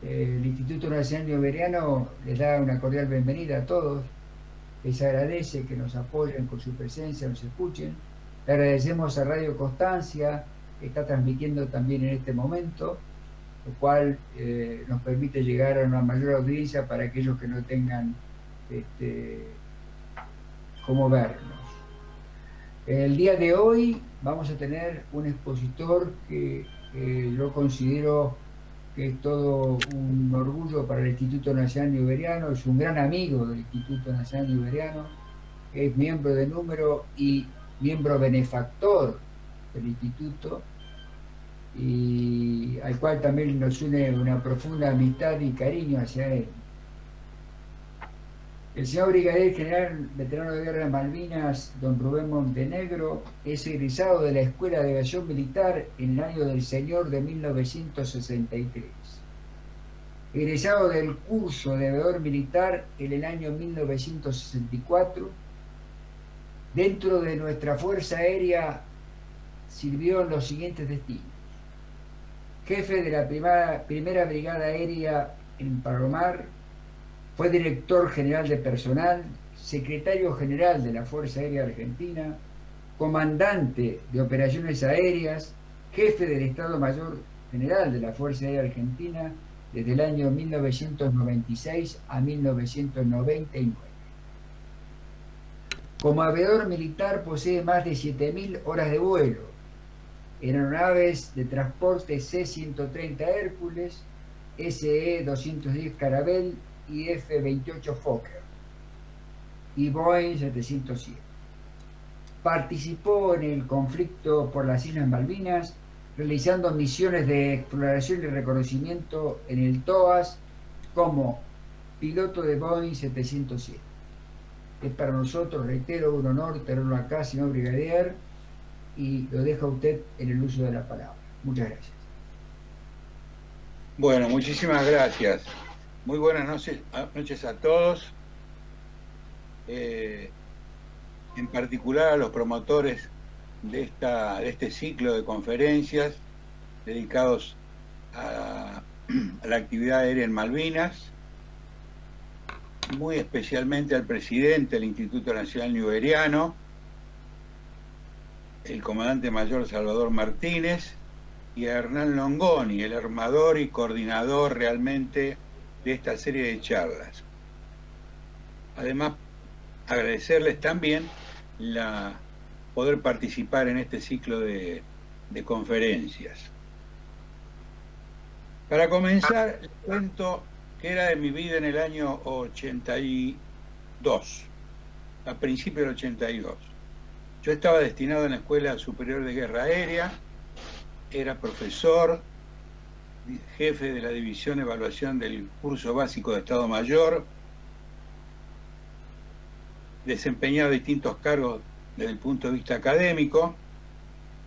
El Instituto Nacional Bolivariano les da una cordial bienvenida a todos. Les agradece que nos apoyen con su presencia, nos escuchen. Le agradecemos a Radio Constancia, que está transmitiendo también en este momento, lo cual nos permite llegar a una mayor audiencia para aquellos que no tengan este, cómo vernos. El día de hoy vamos a tener un expositor que yo considero que es todo un orgullo para el Instituto Nacional Liberiano, es un gran amigo del Instituto Nacional Liberiano, es miembro de número y miembro benefactor del instituto, y al cual también nos une una profunda amistad y cariño hacia él. El señor Brigadier General Veterano de Guerra de Malvinas, don Rubén Montenegro, es egresado de la Escuela de Aviación Militar en el año del Señor de 1963. Egresado del curso de aviador militar en el año 1964. Dentro de nuestra Fuerza Aérea sirvió en los siguientes destinos: jefe de la primera Brigada Aérea en Palomar, fue director general de personal, secretario general de la Fuerza Aérea Argentina, comandante de operaciones aéreas, jefe del Estado Mayor General de la Fuerza Aérea Argentina desde el año 1996 a 1999. Como aviador militar posee más de 7.000 horas de vuelo en aeronaves de transporte C-130 Hércules, SE-210 Caravelle y F-28 Fokker y Boeing 707. Participó en el conflicto por las Islas Malvinas, realizando misiones de exploración y reconocimiento en el TOAS como piloto de Boeing 707. Es para nosotros, reitero, un honor tenerlo acá, señor Brigadier, y lo dejo a usted en el uso de la palabra. Muchas gracias. Bueno, muchísimas gracias. Muy buenas noches a todos. En particular a los promotores de este ciclo de conferencias dedicados a la actividad aérea en Malvinas, muy especialmente al presidente del Instituto Nacional Liberiano, el comandante mayor Salvador Martínez, y a Hernán Longoni, el armador y coordinador realmente de esta serie de charlas. Además, agradecerles también poder participar en este ciclo de conferencias. Para comenzar, les cuento que era de mi vida en el año 82, a principios del 82. Yo estaba destinado en la Escuela Superior de Guerra Aérea, era profesor, jefe de la División de Evaluación del Curso Básico de Estado Mayor, desempeñaba distintos cargos desde el punto de vista académico,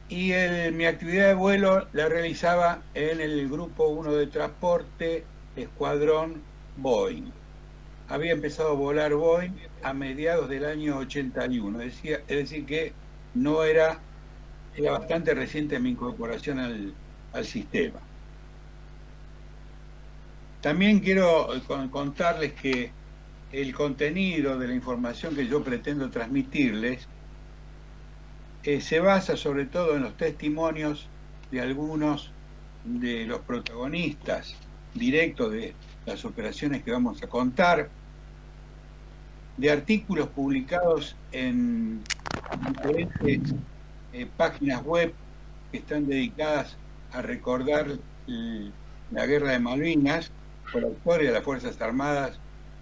y mi actividad de vuelo la realizaba en el Grupo 1 de Transporte, Escuadrón Boeing. Había empezado a volar Boeing a mediados del año 81, es decir que no era bastante reciente mi incorporación al sistema. También quiero contarles que el contenido de la información que yo pretendo transmitirles se basa sobre todo en los testimonios de algunos de los protagonistas directos de las operaciones que vamos a contar, de artículos publicados en diferentes páginas web que están dedicadas a recordar la Guerra de Malvinas, por la historia de las Fuerzas Armadas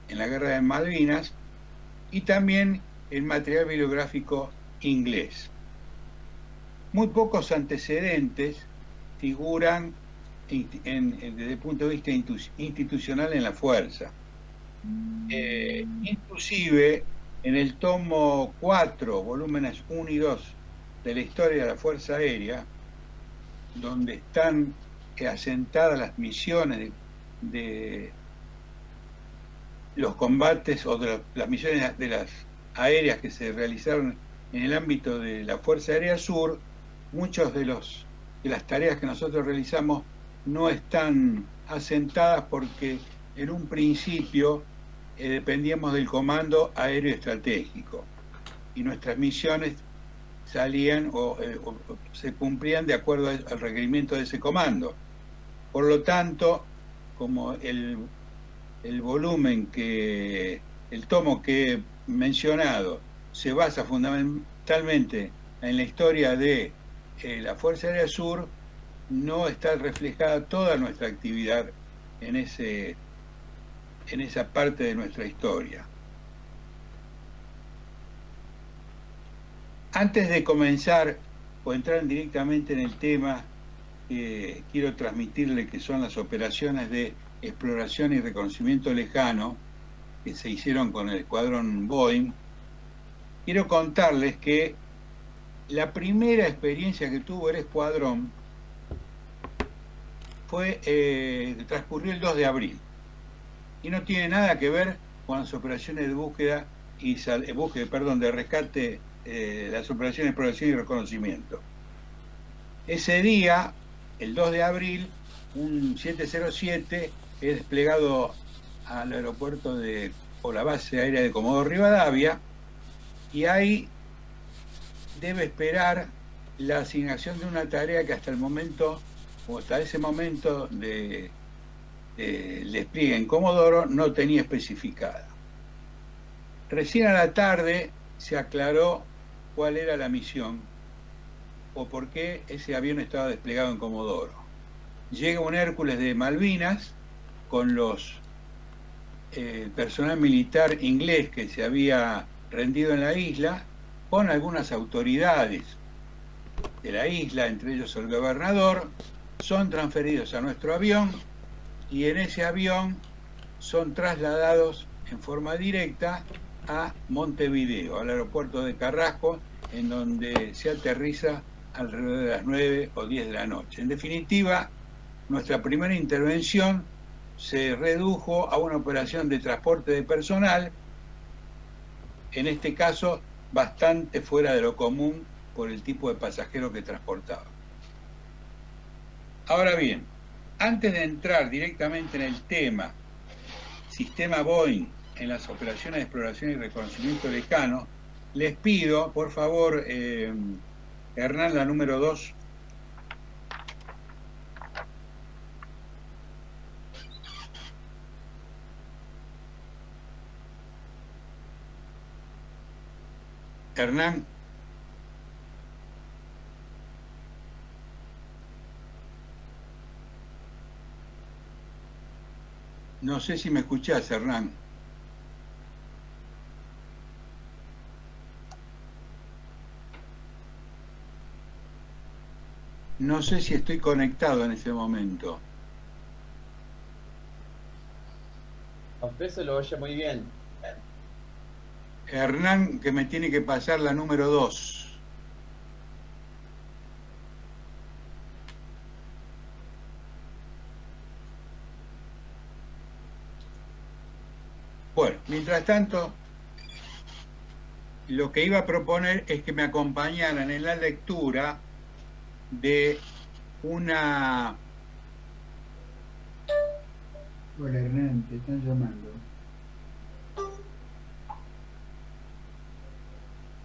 en la Guerra de Malvinas, y también el material bibliográfico inglés. Muy pocos antecedentes figuran desde el punto de vista institucional en la Fuerza. Inclusive en el tomo 4, volúmenes 1 y 2 de la historia de la Fuerza Aérea, donde están asentadas las misiones de los combates o de las misiones de las aéreas que se realizaron en el ámbito de la Fuerza Aérea Sur, muchos de las tareas que nosotros realizamos no están asentadas porque en un principio dependíamos del Comando Aéreo Estratégico y nuestras misiones salían o se cumplían de acuerdo al requerimiento de ese comando. Por lo tanto, como el volumen el tomo que he mencionado se basa fundamentalmente en la historia de la Fuerza Aérea Sur, no está reflejada toda nuestra actividad en esa parte de nuestra historia. Antes de comenzar o entrar directamente en el tema, quiero transmitirle que son las operaciones de exploración y reconocimiento lejano que se hicieron con el escuadrón Boeing. Quiero contarles que la primera experiencia que tuvo el escuadrón transcurrió el 2 de abril y no tiene nada que ver con las operaciones de búsqueda y de rescate, las operaciones de exploración y reconocimiento. Ese día, el 2 de abril, un 707 es desplegado al aeropuerto o la base aérea de Comodoro Rivadavia, y ahí debe esperar la asignación de una tarea que hasta ese momento del despliegue en Comodoro no tenía especificada. Recién a la tarde se aclaró cuál era la misión o por qué ese avión estaba desplegado en Comodoro. Llega un Hércules de Malvinas con los personal militar inglés que se había rendido en la isla, con algunas autoridades de la isla, entre ellos el gobernador, son transferidos a nuestro avión y en ese avión son trasladados en forma directa a Montevideo, al aeropuerto de Carrasco, en donde se aterriza alrededor de las 9 o 10 de la noche. En definitiva, nuestra primera intervención se redujo a una operación de transporte de personal, en este caso bastante fuera de lo común por el tipo de pasajero que transportaba. Ahora bien, antes de entrar directamente en el tema sistema Boeing en las operaciones de exploración y reconocimiento lejano, les pido, por favor, Hernán, la número 2. Hernán. No sé si me escuchás, Hernán. No sé si estoy conectado en ese momento. A usted se lo oye muy bien. Hernán, que me tiene que pasar la número 2. Bueno, mientras tanto, lo que iba a proponer es que me acompañaran en la lectura de una... Hola Hernán, te están llamando.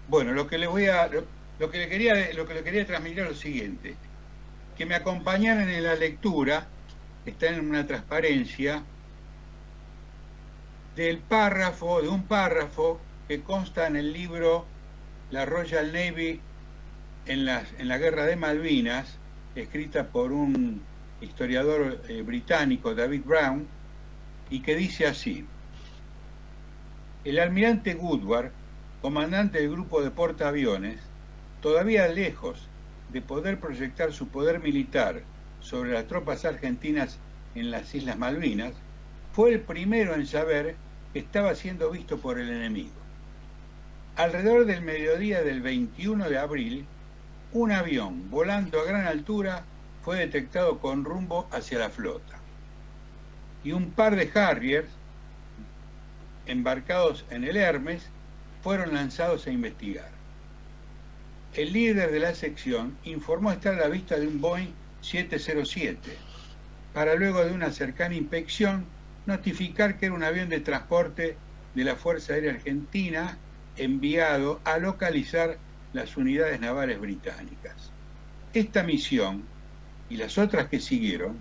Bueno, lo que le quería transmitir es lo siguiente: que me acompañaran en la lectura, que está en una transparencia, de un párrafo que consta en el libro La Royal Navy en la Guerra de Malvinas, escrita por un historiador británico, David Brown, y que dice así: el almirante Woodward, comandante del grupo de portaaviones, todavía lejos de poder proyectar su poder militar sobre las tropas argentinas en las Islas Malvinas, fue el primero en saber que estaba siendo visto por el enemigo. Alrededor del mediodía del 21 de abril, un avión volando a gran altura fue detectado con rumbo hacia la flota. Y un par de Harriers, embarcados en el Hermes, fueron lanzados a investigar. El líder de la sección informó estar a la vista de un Boeing 707 para luego de una cercana inspección notificar que era un avión de transporte de la Fuerza Aérea Argentina enviado a localizar las unidades navales británicas. Esta misión y las otras que siguieron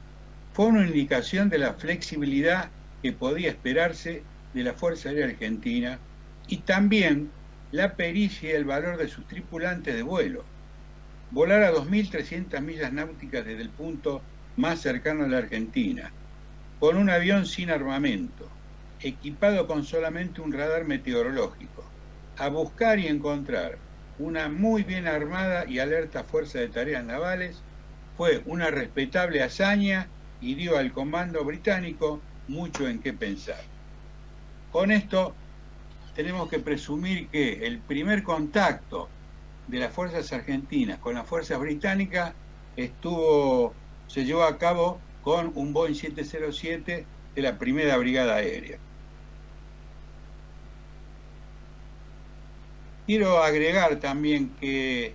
fue una indicación de la flexibilidad que podía esperarse de la Fuerza Aérea Argentina y también la pericia y el valor de sus tripulantes de vuelo. Volar a 2.300 millas náuticas desde el punto más cercano a la Argentina, con un avión sin armamento, equipado con solamente un radar meteorológico, a buscar y encontrar una muy bien armada y alerta fuerza de tareas navales, fue una respetable hazaña y dio al comando británico mucho en qué pensar. Con esto tenemos que presumir que el primer contacto de las fuerzas argentinas con las fuerzas británicas se llevó a cabo con un Boeing 707 de la Primera Brigada Aérea. Quiero agregar también que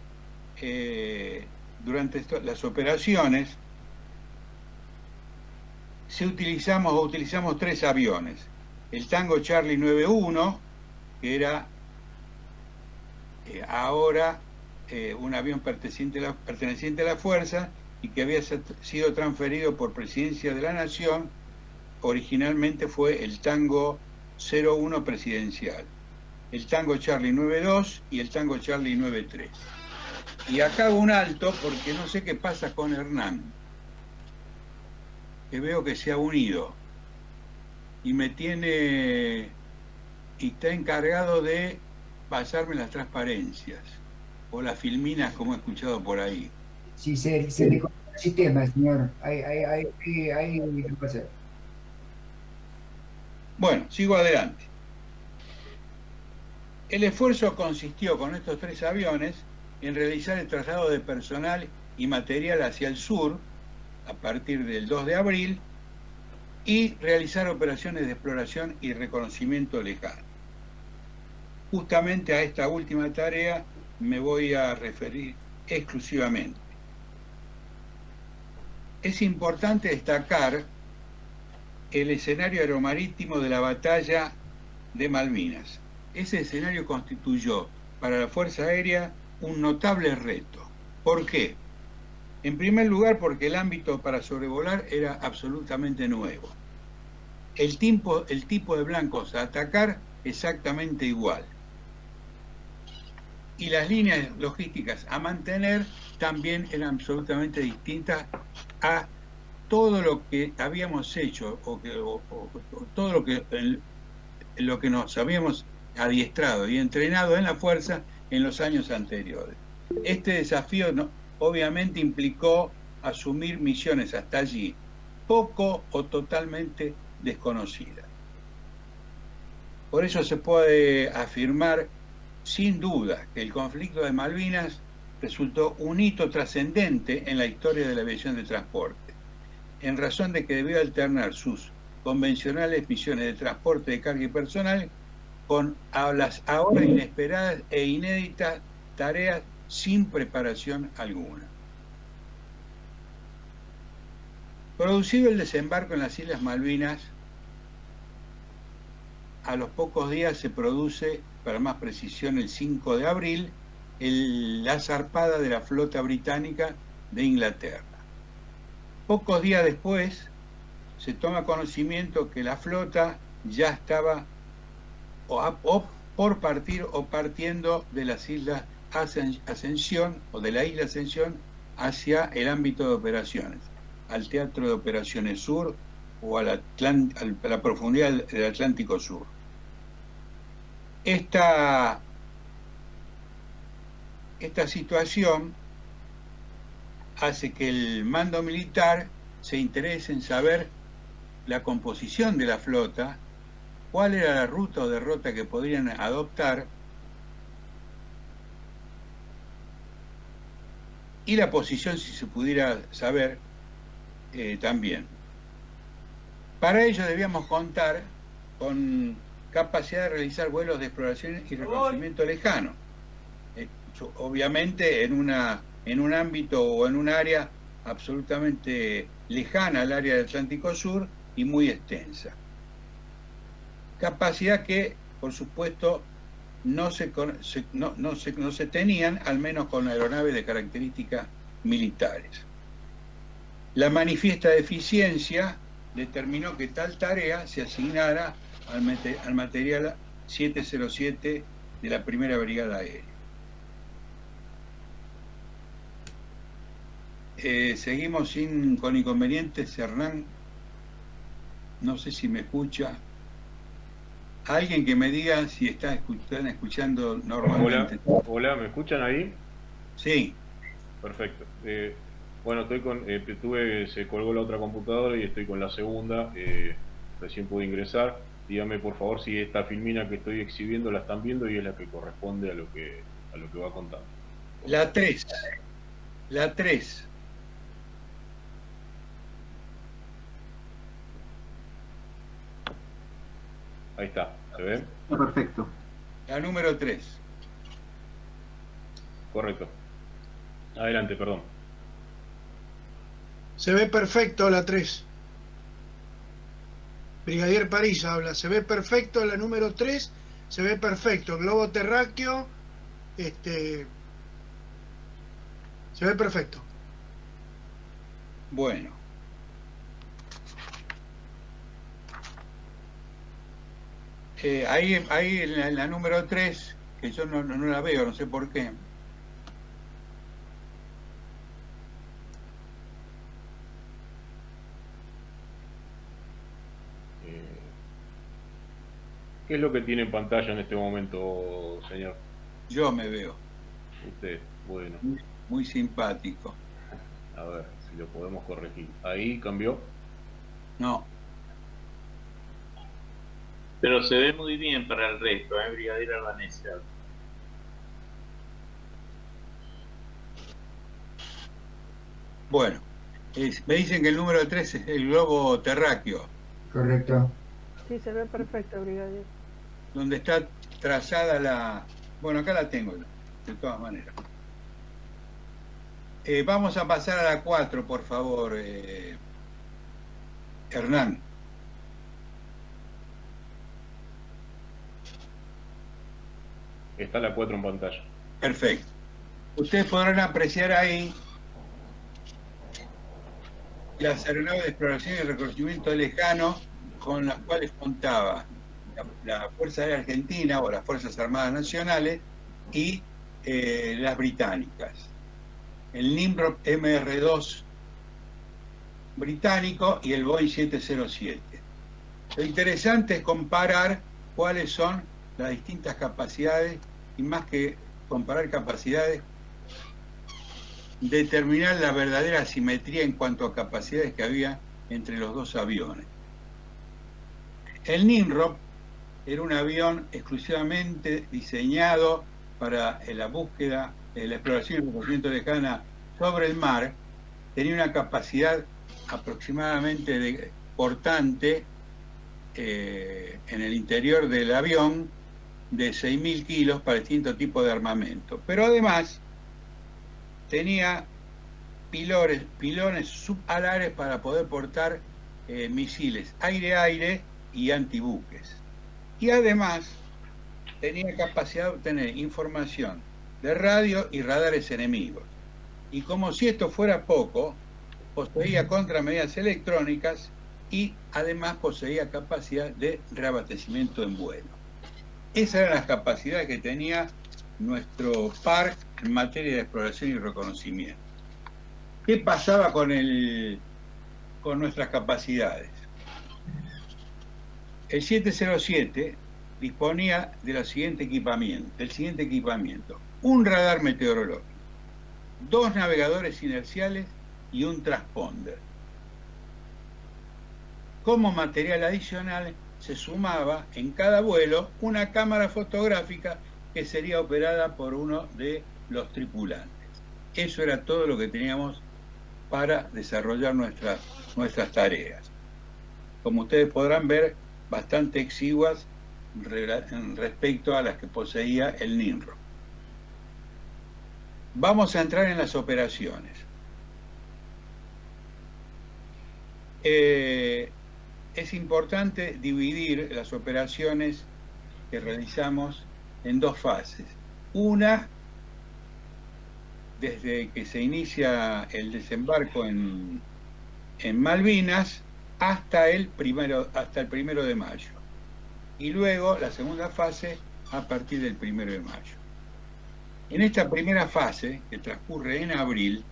durante las operaciones utilizamos 3 aviones. El Tango Charlie 91, que era ahora un avión perteneciente a la Fuerza y que había sido transferido por Presidencia de la Nación. Originalmente fue el Tango 01 presidencial, el Tango Charlie 92 y el Tango Charlie 93. Y acá hago un alto porque no sé qué pasa con Hernán, que veo que se ha unido y está encargado de pasarme las transparencias o las filminas, como he escuchado por ahí. Si se le corta el sistema, señor, hay que pasar. Bueno, sigo adelante. El esfuerzo consistió con estos 3 aviones en realizar el traslado de personal y material hacia el sur a partir del 2 de abril y realizar operaciones de exploración y reconocimiento lejano. Justamente a esta última tarea me voy a referir exclusivamente. Es importante destacar el escenario aeromarítimo de la batalla de Malvinas. Ese escenario constituyó para la Fuerza Aérea un notable reto. ¿Por qué? En primer lugar, porque el ámbito para sobrevolar era absolutamente nuevo. El tipo de blancos a atacar exactamente igual. Y las líneas logísticas a mantener también eran absolutamente distintas a todo lo que habíamos hecho o todo lo que nos habíamos adiestrado y entrenado en la fuerza en los años anteriores. Este desafío obviamente implicó asumir misiones hasta allí poco o totalmente desconocidas. Por eso se puede afirmar sin duda que el conflicto de Malvinas resultó un hito trascendente en la historia de la aviación de transporte, en razón de que debió alternar sus convencionales misiones de transporte de carga y personal con las ahora inesperadas e inéditas tareas sin preparación alguna. Producido el desembarco en las Islas Malvinas, a los pocos días se produce, para más precisión el 5 de abril, la zarpada de la flota británica de Inglaterra. Pocos días después se toma conocimiento que la flota ya estaba o por partir o partiendo de las Islas Ascensión o de la isla Ascensión hacia el ámbito de operaciones, al Teatro de Operaciones Sur o a la profundidad del Atlántico Sur. Esta situación hace que el mando militar se interese en saber la composición de la flota, cuál era la ruta o derrota que podrían adoptar y la posición, si se pudiera saber, también. Para ello debíamos contar con capacidad de realizar vuelos de exploración y reconocimiento lejano, obviamente en un ámbito o en un área absolutamente lejana al área del Atlántico Sur y muy extensa. Capacidad que, por supuesto, no se tenían, al menos con aeronaves de características militares. La manifiesta deficiencia determinó que tal tarea se asignara al material 707 de la Primera Brigada Aérea. Seguimos con inconvenientes, Hernán. No sé si me escucha. Alguien que me diga si están escuchando normalmente. Hola, ¿me escuchan ahí? Sí. Perfecto. Bueno, estoy se colgó la otra computadora y estoy con la segunda. Recién pude ingresar. Dígame por favor si esta filmina que estoy exhibiendo la están viendo y es la que corresponde a lo que va contando. La 3. La 3. Ahí está, ¿se ve? Perfecto. La número 3. Correcto. Adelante, perdón. Se ve perfecto la 3. Brigadier París habla. Se ve perfecto la número 3. Se ve perfecto. Globo terráqueo. Se ve perfecto. Bueno. Ahí en la número 3, que yo no la veo, no sé por qué. ¿Qué es lo que tiene en pantalla en este momento, señor? Yo me veo. Usted, bueno. Muy simpático. A ver si lo podemos corregir. ¿Ahí cambió? No. Pero se ve muy bien para el resto, Brigadier Albanese. Bueno, me dicen que el número 3 es el globo terráqueo. Correcto. Sí, se ve perfecto, Brigadier. Donde está trazada la... Bueno, acá la tengo, de todas maneras. Vamos a pasar a la 4, por favor, Hernán. Está la 4 en pantalla. Perfecto. Ustedes podrán apreciar ahí las aeronaves de exploración y reconocimiento lejano con las cuales contaba la Fuerza Aérea Argentina o las Fuerzas Armadas Nacionales y las británicas. El Nimrod MR2 británico y el Boeing 707. Lo interesante es comparar cuáles son las distintas capacidades y, más que comparar capacidades, determinar la verdadera asimetría en cuanto a capacidades que había entre los dos aviones. El Nimrod era un avión exclusivamente diseñado para la búsqueda, la exploración y reconocimiento lejana sobre el mar. Tenía una capacidad aproximadamente portante en el interior del avión de 6.000 kilos para distintos tipos de armamento. Pero además tenía pilones subalares para poder portar misiles aire-aire y antibuques. Y además tenía capacidad de obtener información de radio y radares enemigos. Y como si esto fuera poco, poseía contramedidas electrónicas y además poseía capacidad de reabastecimiento en vuelo. Esas eran las capacidades que tenía nuestro par en materia de exploración y reconocimiento. ¿Qué pasaba con nuestras capacidades? El 707 disponía del siguiente equipamiento: un radar meteorológico, 2 navegadores inerciales y un transponder. Como material adicional se sumaba en cada vuelo una cámara fotográfica que sería operada por uno de los tripulantes. Eso era todo lo que teníamos para desarrollar nuestras tareas. Como ustedes podrán ver, bastante exiguas respecto a las que poseía el Nimrod. Vamos a entrar en las operaciones. es importante dividir las operaciones que realizamos en dos fases. Una, desde que se inicia el desembarco en Malvinas hasta el 1 de mayo. Y luego la segunda fase a partir del 1 de mayo. En esta primera fase, que transcurre en abril,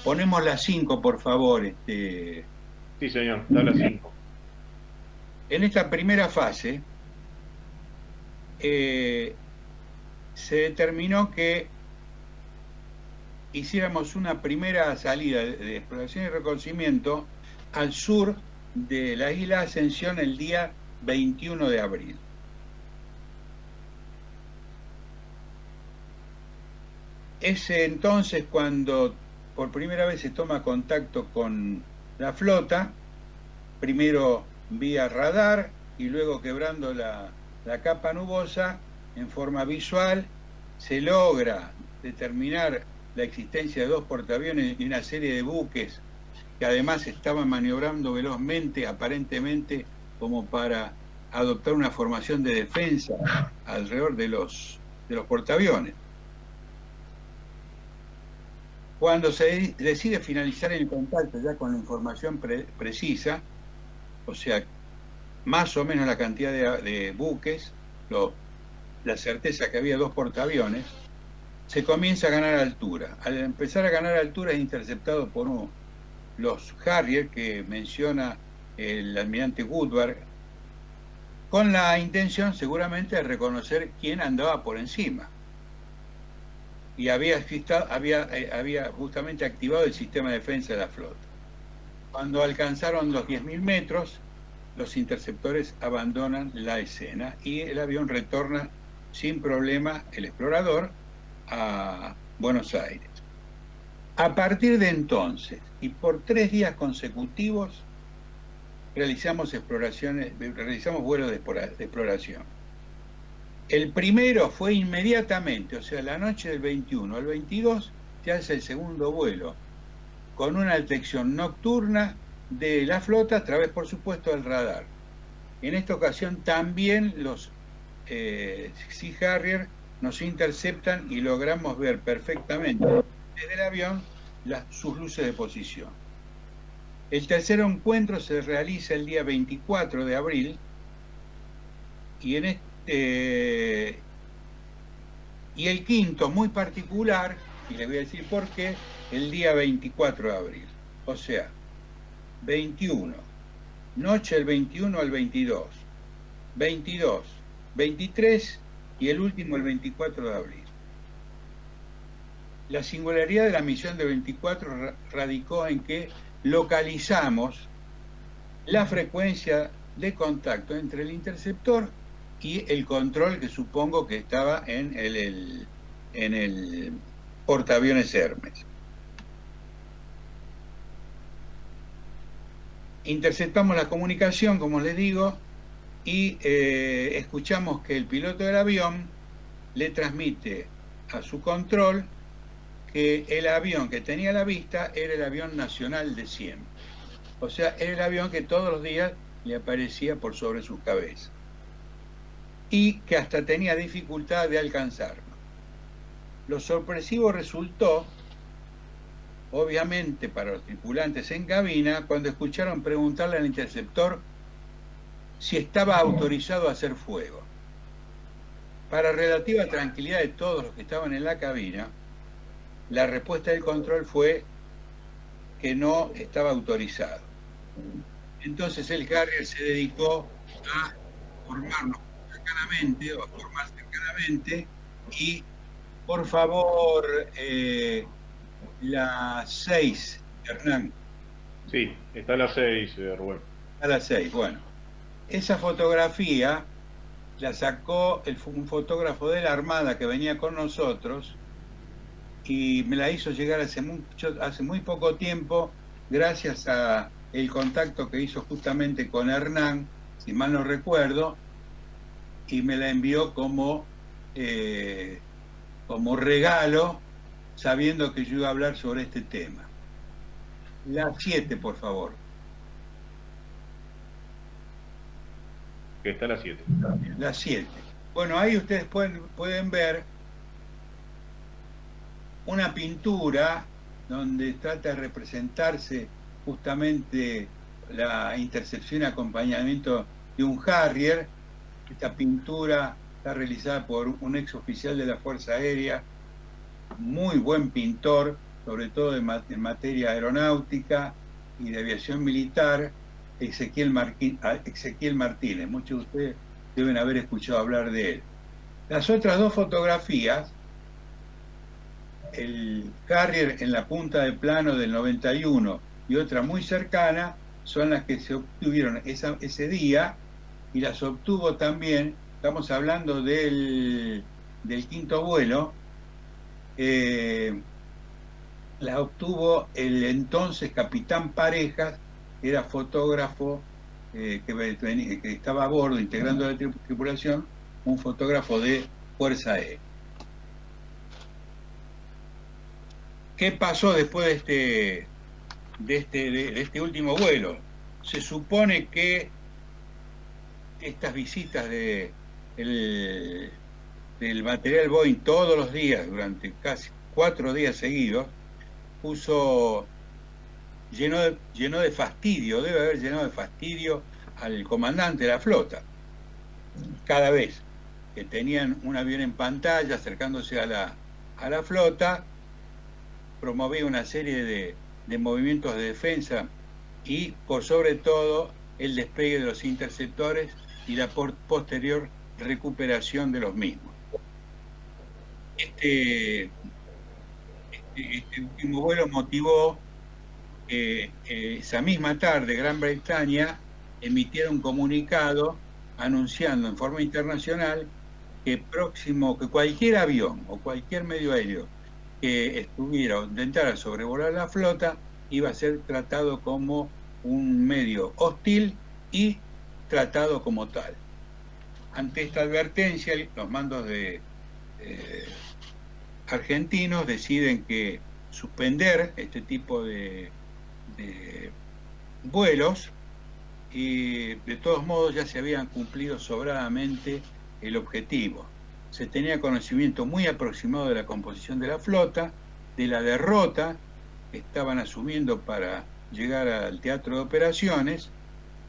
ponemos las 5, por favor. Sí, señor, da las 5. En esta primera fase se determinó que hiciéramos una primera salida de exploración y reconocimiento al sur de la isla Ascensión el día 21 de abril. Es entonces cuando por primera vez se toma contacto con la flota, primero vía radar y luego quebrando la capa nubosa, en forma visual, se logra determinar la existencia de 2 portaaviones y una serie de buques que además estaban maniobrando velozmente, aparentemente como para adoptar una formación de defensa alrededor de los portaaviones. Cuando se decide finalizar el contacto ya con la información precisa, o sea, más o menos la cantidad de buques, la certeza que había 2 portaaviones, se comienza a ganar altura. Al empezar a ganar altura es interceptado por los Harrier que menciona el almirante Woodward, con la intención seguramente de reconocer quién andaba por encima. Y había justamente activado el sistema de defensa de la flota. Cuando alcanzaron los 10.000 metros, los interceptores abandonan la escena y el avión retorna sin problema, el explorador, a Buenos Aires. A partir de entonces, y por 3 días consecutivos, realizamos vuelos de exploración. El primero fue inmediatamente, o sea, la noche del 21 al 22, se hace el segundo vuelo, con una detección nocturna de la flota a través, por supuesto, del radar. En esta ocasión también los Sea Harrier nos interceptan y logramos ver perfectamente desde el avión sus luces de posición. El tercer encuentro se realiza el día 24 de abril y y el quinto, muy particular, y les voy a decir por qué, el día 24 de abril. O sea, 21, noche del 21 al 22, 22, 23 y el último el 24 de abril. La singularidad de la misión de 24 radicó en que localizamos la frecuencia de contacto entre el interceptor y el control que supongo que estaba en el portaaviones Hermes. Interceptamos la comunicación, como les digo, y escuchamos que el piloto del avión le transmite a su control que el avión que tenía a la vista era el avión nacional de siempre. O sea, era el avión que todos los días le aparecía por sobre sus cabezas. Y que hasta tenía dificultad de alcanzarlo. Lo sorpresivo resultó, obviamente para los tripulantes en cabina, cuando escucharon preguntarle al interceptor si estaba autorizado a hacer fuego. Para relativa tranquilidad de todos los que estaban en la cabina, la respuesta del control fue que no estaba autorizado. Entonces el Harrier se dedicó a formarnos cercanamente, o a formar cercanamente, y por favor, la 6, Hernán. Sí, está la 6, Rubén. A la 6, bueno. Esa fotografía la sacó un fotógrafo de la Armada que venía con nosotros y me la hizo llegar hace muy poco tiempo, gracias a el contacto que hizo justamente con Hernán, si mal no recuerdo, y me la envió como regalo, sabiendo que yo iba a hablar sobre este tema. La 7, por favor. Que está a las 7. La 7. Bueno, ahí ustedes pueden ver una pintura donde trata de representarse justamente la intercepción y acompañamiento de un Harrier. Esta pintura está realizada por un ex oficial de la Fuerza Aérea, muy buen pintor, sobre todo en materia aeronáutica y de aviación militar, Ezequiel Martínez. Muchos de ustedes deben haber escuchado hablar de él. Las otras dos fotografías, el Harrier en la punta de plano del 91 y otra muy cercana, son las que se obtuvieron ese día, y las obtuvo también, estamos hablando del quinto vuelo, la obtuvo el entonces capitán Parejas, que era fotógrafo, que estaba a bordo integrando la tripulación, un fotógrafo de Fuerza Aérea. ¿Qué pasó después de este último vuelo? Se supone que estas visitas del material Boeing todos los días, durante casi 4 días seguidos, llenó de fastidio, debe haber llenado de fastidio al comandante de la flota. Cada vez que tenían un avión en pantalla acercándose a la flota, promovía una serie de movimientos de defensa y, por sobre todo, el despegue de los interceptores y la posterior recuperación de los mismos. Este último vuelo motivó que esa misma tarde Gran Bretaña emitiera un comunicado anunciando en forma internacional que cualquier avión o cualquier medio aéreo que estuviera o intentara sobrevolar la flota iba a ser tratado como un medio hostil y tratado como tal. Ante esta advertencia, los mandos argentinos deciden que suspender este tipo de vuelos, y de todos modos ya se habían cumplido sobradamente el objetivo. Se tenía conocimiento muy aproximado de la composición de la flota, de la derrota que estaban asumiendo para llegar al teatro de operaciones,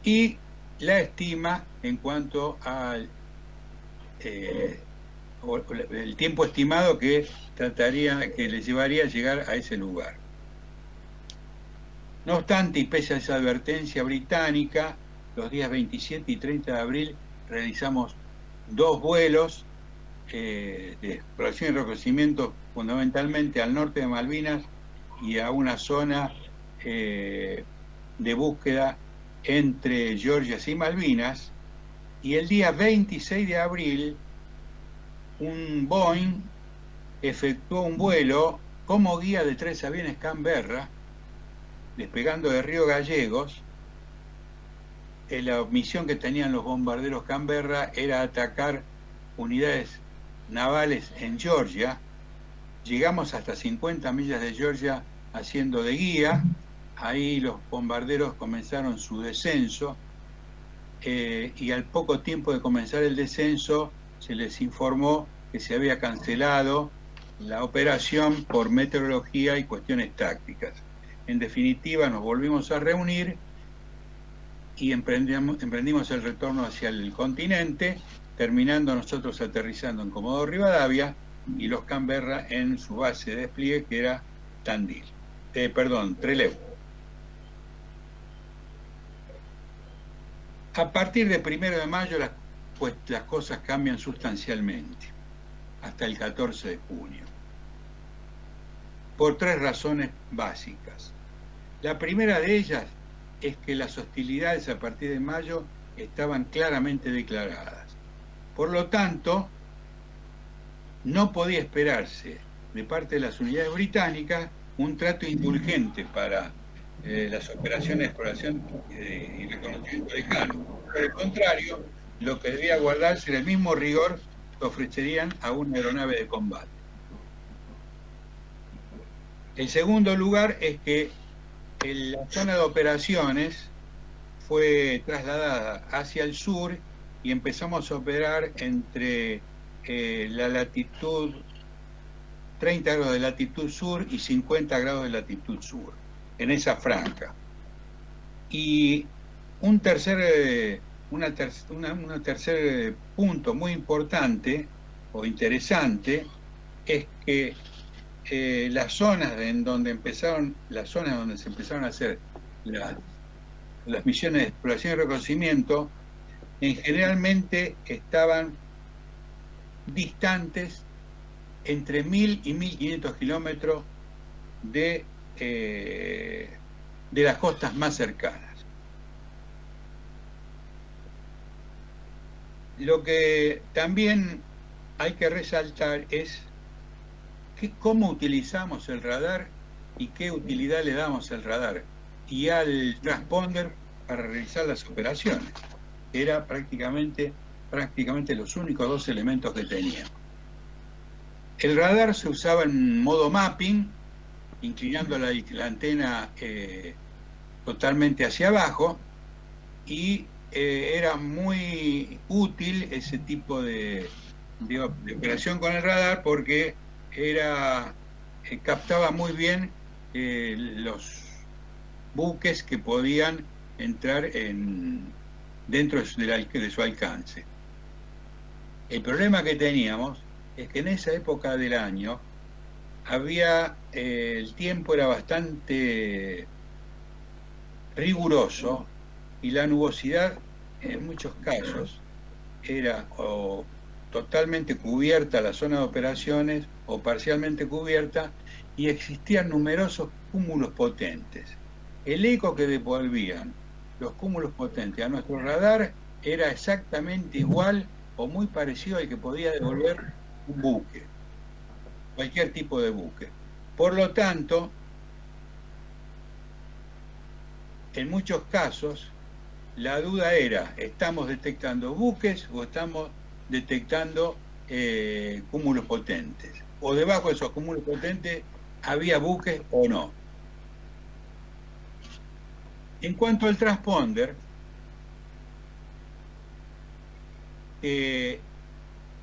y la estima en cuanto al el tiempo estimado que les llevaría a llegar a ese lugar. No obstante, y pese a esa advertencia británica, los días 27 y 30 de abril realizamos 2 vuelos de exploración y reconocimiento, fundamentalmente al norte de Malvinas y a una zona de búsqueda entre Georgias y Malvinas. Y el día 26 de abril, un Boeing efectuó un vuelo como guía de 3 aviones Canberra, despegando de Río Gallegos. La misión que tenían los bombarderos Canberra era atacar unidades navales en Georgia. Llegamos hasta 50 millas de Georgia haciendo de guía. Ahí los bombarderos comenzaron su descenso, y al poco tiempo de comenzar el descenso se les informó que se había cancelado la operación por meteorología y cuestiones tácticas. En definitiva, nos volvimos a reunir y emprendimos el retorno hacia el continente, terminando nosotros aterrizando en Comodoro Rivadavia y los Canberra en su base de despliegue, que era Trelew. A partir del 1 de mayo las cosas cambian sustancialmente, hasta el 14 de junio, por 3 razones básicas. La primera de ellas es que las hostilidades a partir de mayo estaban claramente declaradas. Por lo tanto, no podía esperarse de parte de las unidades británicas un trato indulgente para las operaciones de exploración y reconocimiento lejano. Por el contrario, lo que debía guardarse era el mismo rigor que ofrecerían a una aeronave de combate. En segundo lugar, es que la zona de operaciones fue trasladada hacia el sur y empezamos a operar entre la latitud 30 grados de latitud sur y 50 grados de latitud sur, en esa franja. Y un tercer punto muy importante o interesante es que las zonas donde se empezaron a hacer las misiones de exploración y reconocimiento, generalmente estaban distantes entre 1000 y 1500 kilómetros de las costas más cercanas. Lo que también hay que resaltar es cómo utilizamos el radar y qué utilidad le damos al radar y al transponder para realizar las operaciones. Era prácticamente los únicos dos elementos que teníamos. El radar se usaba en modo mapping, inclinando la antena totalmente hacia abajo, y era muy útil ese tipo de operación con el radar porque captaba muy bien los buques que podían entrar dentro de su alcance. El problema que teníamos es que en esa época del año el tiempo era bastante riguroso y la nubosidad en muchos casos era o totalmente cubierta la zona de operaciones o parcialmente cubierta, y existían numerosos cúmulos potentes. El eco que devolvían los cúmulos potentes a nuestro radar era exactamente igual o muy parecido al que podía devolver un buque, cualquier tipo de buque. Por lo tanto, en muchos casos, la duda era, ¿estamos detectando buques o estamos detectando cúmulos potentes? O debajo de esos cúmulos potentes, ¿había buques o no? En cuanto al transponder,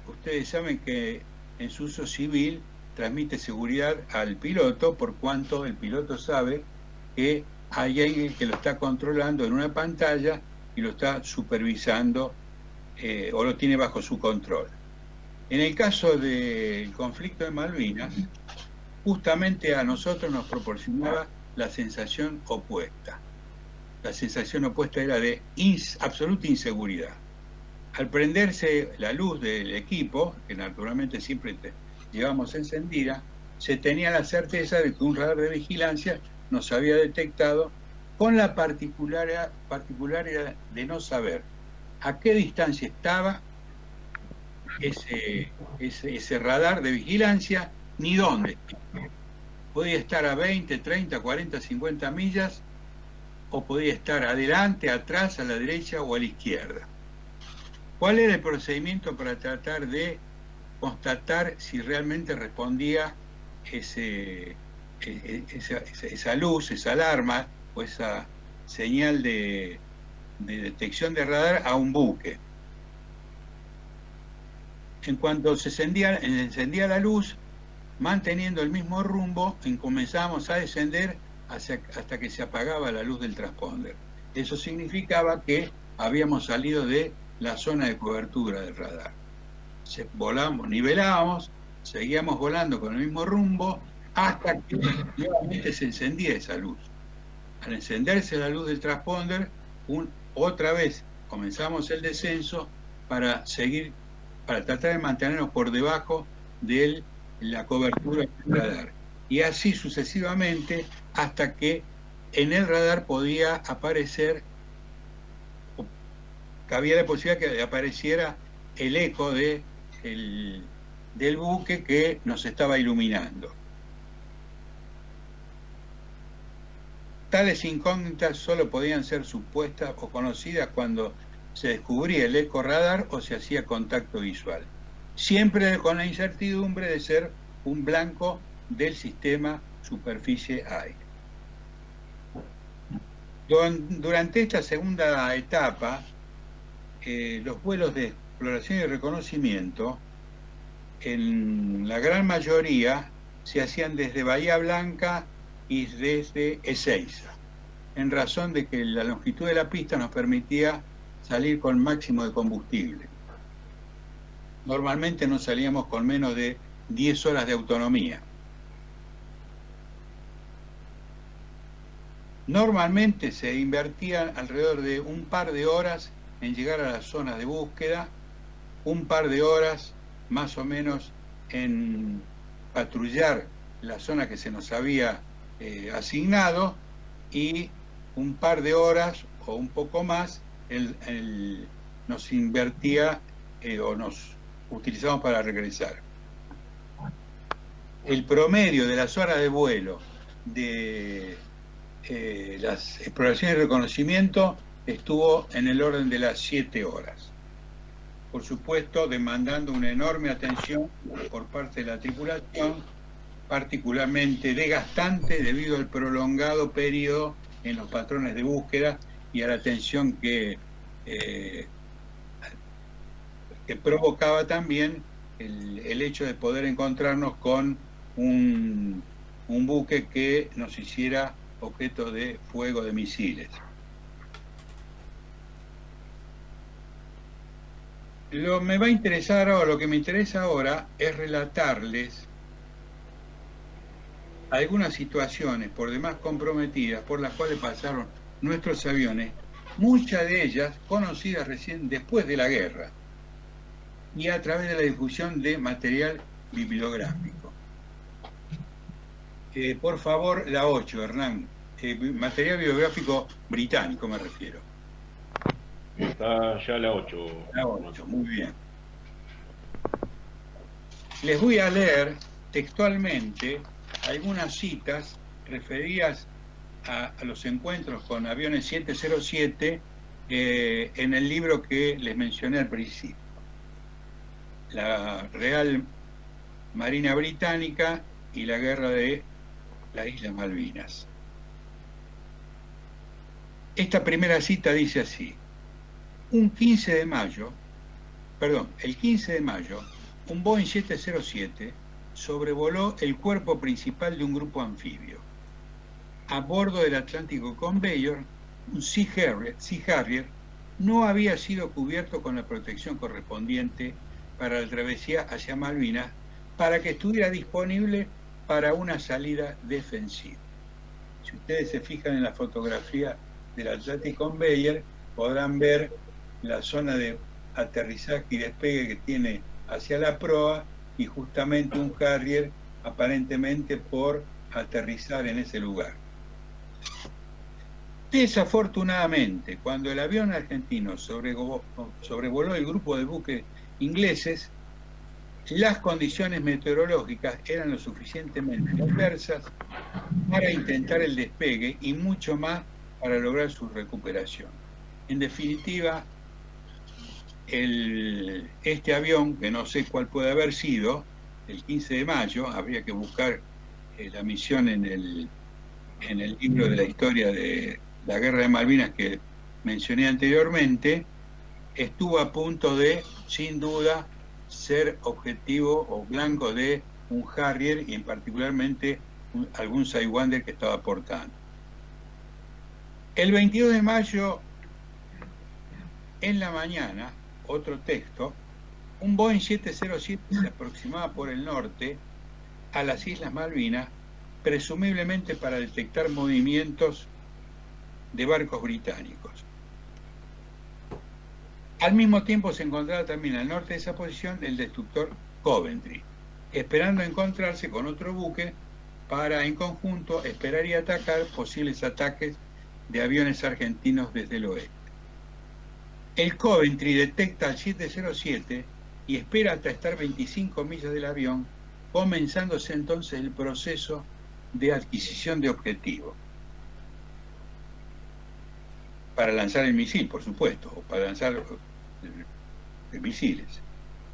ustedes saben que en su uso civil transmite seguridad al piloto, por cuanto el piloto sabe que hay alguien que lo está controlando en una pantalla y lo está supervisando o lo tiene bajo su control. En el caso del conflicto de Malvinas, justamente a nosotros nos proporcionaba la sensación opuesta. La sensación opuesta era de absoluta inseguridad. Al prenderse la luz del equipo, que naturalmente siempre llevamos encendida, se tenía la certeza de que un radar de vigilancia nos había detectado, con la particularidad de no saber a qué distancia estaba ese radar de vigilancia, ni dónde. Podía estar a 20, 30, 40, 50 millas, o podía estar adelante, atrás, a la derecha o a la izquierda. ¿Cuál era el procedimiento para tratar de constatar si realmente respondía esa luz, esa alarma o esa señal de detección de radar a un buque? En cuanto se encendía la luz, manteniendo el mismo rumbo, comenzábamos a descender hasta que se apagaba la luz del transponder. Eso significaba que habíamos salido de la zona de cobertura del radar. Nivelábamos, seguíamos volando con el mismo rumbo hasta que nuevamente se encendía esa luz. Al encenderse la luz del transponder, otra vez comenzamos el descenso para tratar de mantenernos por debajo de la cobertura del radar. Y así sucesivamente hasta que en el radar podía aparecer, que había la posibilidad que apareciera el eco del buque que nos estaba iluminando. Tales incógnitas solo podían ser supuestas o conocidas cuando se descubría el eco radar o se hacía contacto visual, siempre con la incertidumbre de ser un blanco del sistema superficie-aire. Durante esta segunda etapa, los vuelos de exploración y reconocimiento, en la gran mayoría, se hacían desde Bahía Blanca y desde Ezeiza, en razón de que la longitud de la pista nos permitía salir con máximo de combustible. Normalmente no salíamos con menos de 10 horas de autonomía. Normalmente se invertía alrededor de un par de horas en llegar a las zonas de búsqueda, un par de horas más o menos en patrullar la zona que se nos había asignado, y un par de horas o un poco más nos invertía o nos utilizamos para regresar. El promedio de las horas de vuelo de las exploraciones y reconocimiento estuvo en el orden de las 7 horas. Por supuesto, demandando una enorme atención por parte de la tripulación, particularmente desgastante debido al prolongado periodo en los patrones de búsqueda y a la tensión que provocaba también el hecho de poder encontrarnos con un buque que nos hiciera objeto de fuego de misiles. Lo que me interesa ahora es relatarles algunas situaciones por demás comprometidas por las cuales pasaron nuestros aviones, muchas de ellas conocidas recién después de la guerra y a través de la difusión de material bibliográfico. Por favor, la 8, Hernán. Material bibliográfico británico me refiero. Está ya la 8. La 8, muy bien. Les voy a leer textualmente algunas citas referidas a los encuentros con aviones 707 en el libro que les mencioné al principio. La Real Marina Británica y la guerra de las Islas Malvinas. Esta primera cita dice así: el 15 de mayo, un Boeing 707 sobrevoló el cuerpo principal de un grupo anfibio. A bordo del Atlántico Conveyor, un Sea Harrier no había sido cubierto con la protección correspondiente para la travesía hacia Malvinas para que estuviera disponible para una salida defensiva. Si ustedes se fijan en la fotografía del Atlantic Conveyor, podrán ver la zona de aterrizaje y despegue que tiene hacia la proa, y justamente un Harrier aparentemente por aterrizar en ese lugar. Desafortunadamente, cuando el avión argentino sobrevoló el grupo de buques ingleses, las condiciones meteorológicas eran lo suficientemente adversas para intentar el despegue y mucho más para lograr su recuperación. En definitiva, este avión, que no sé cuál puede haber sido, el 15 de mayo, habría que buscar la misión en el libro de la historia de la Guerra de Malvinas que mencioné anteriormente, estuvo a punto de, sin duda, ser objetivo o blanco de un Harrier y particularmente algún Sidewinder que estaba portando. El 22 de mayo, en la mañana, otro texto, un Boeing 707 se aproximaba por el norte a las Islas Malvinas, presumiblemente para detectar movimientos de barcos británicos. Al mismo tiempo se encontraba también al norte de esa posición el destructor Coventry, esperando encontrarse con otro buque para, en conjunto, esperar y atacar posibles ataques de aviones argentinos desde el oeste. El Coventry detecta al 707 y espera hasta estar 25 millas del avión, comenzándose entonces el proceso de adquisición de objetivo. Para lanzar el misil, por supuesto, o para lanzar misiles.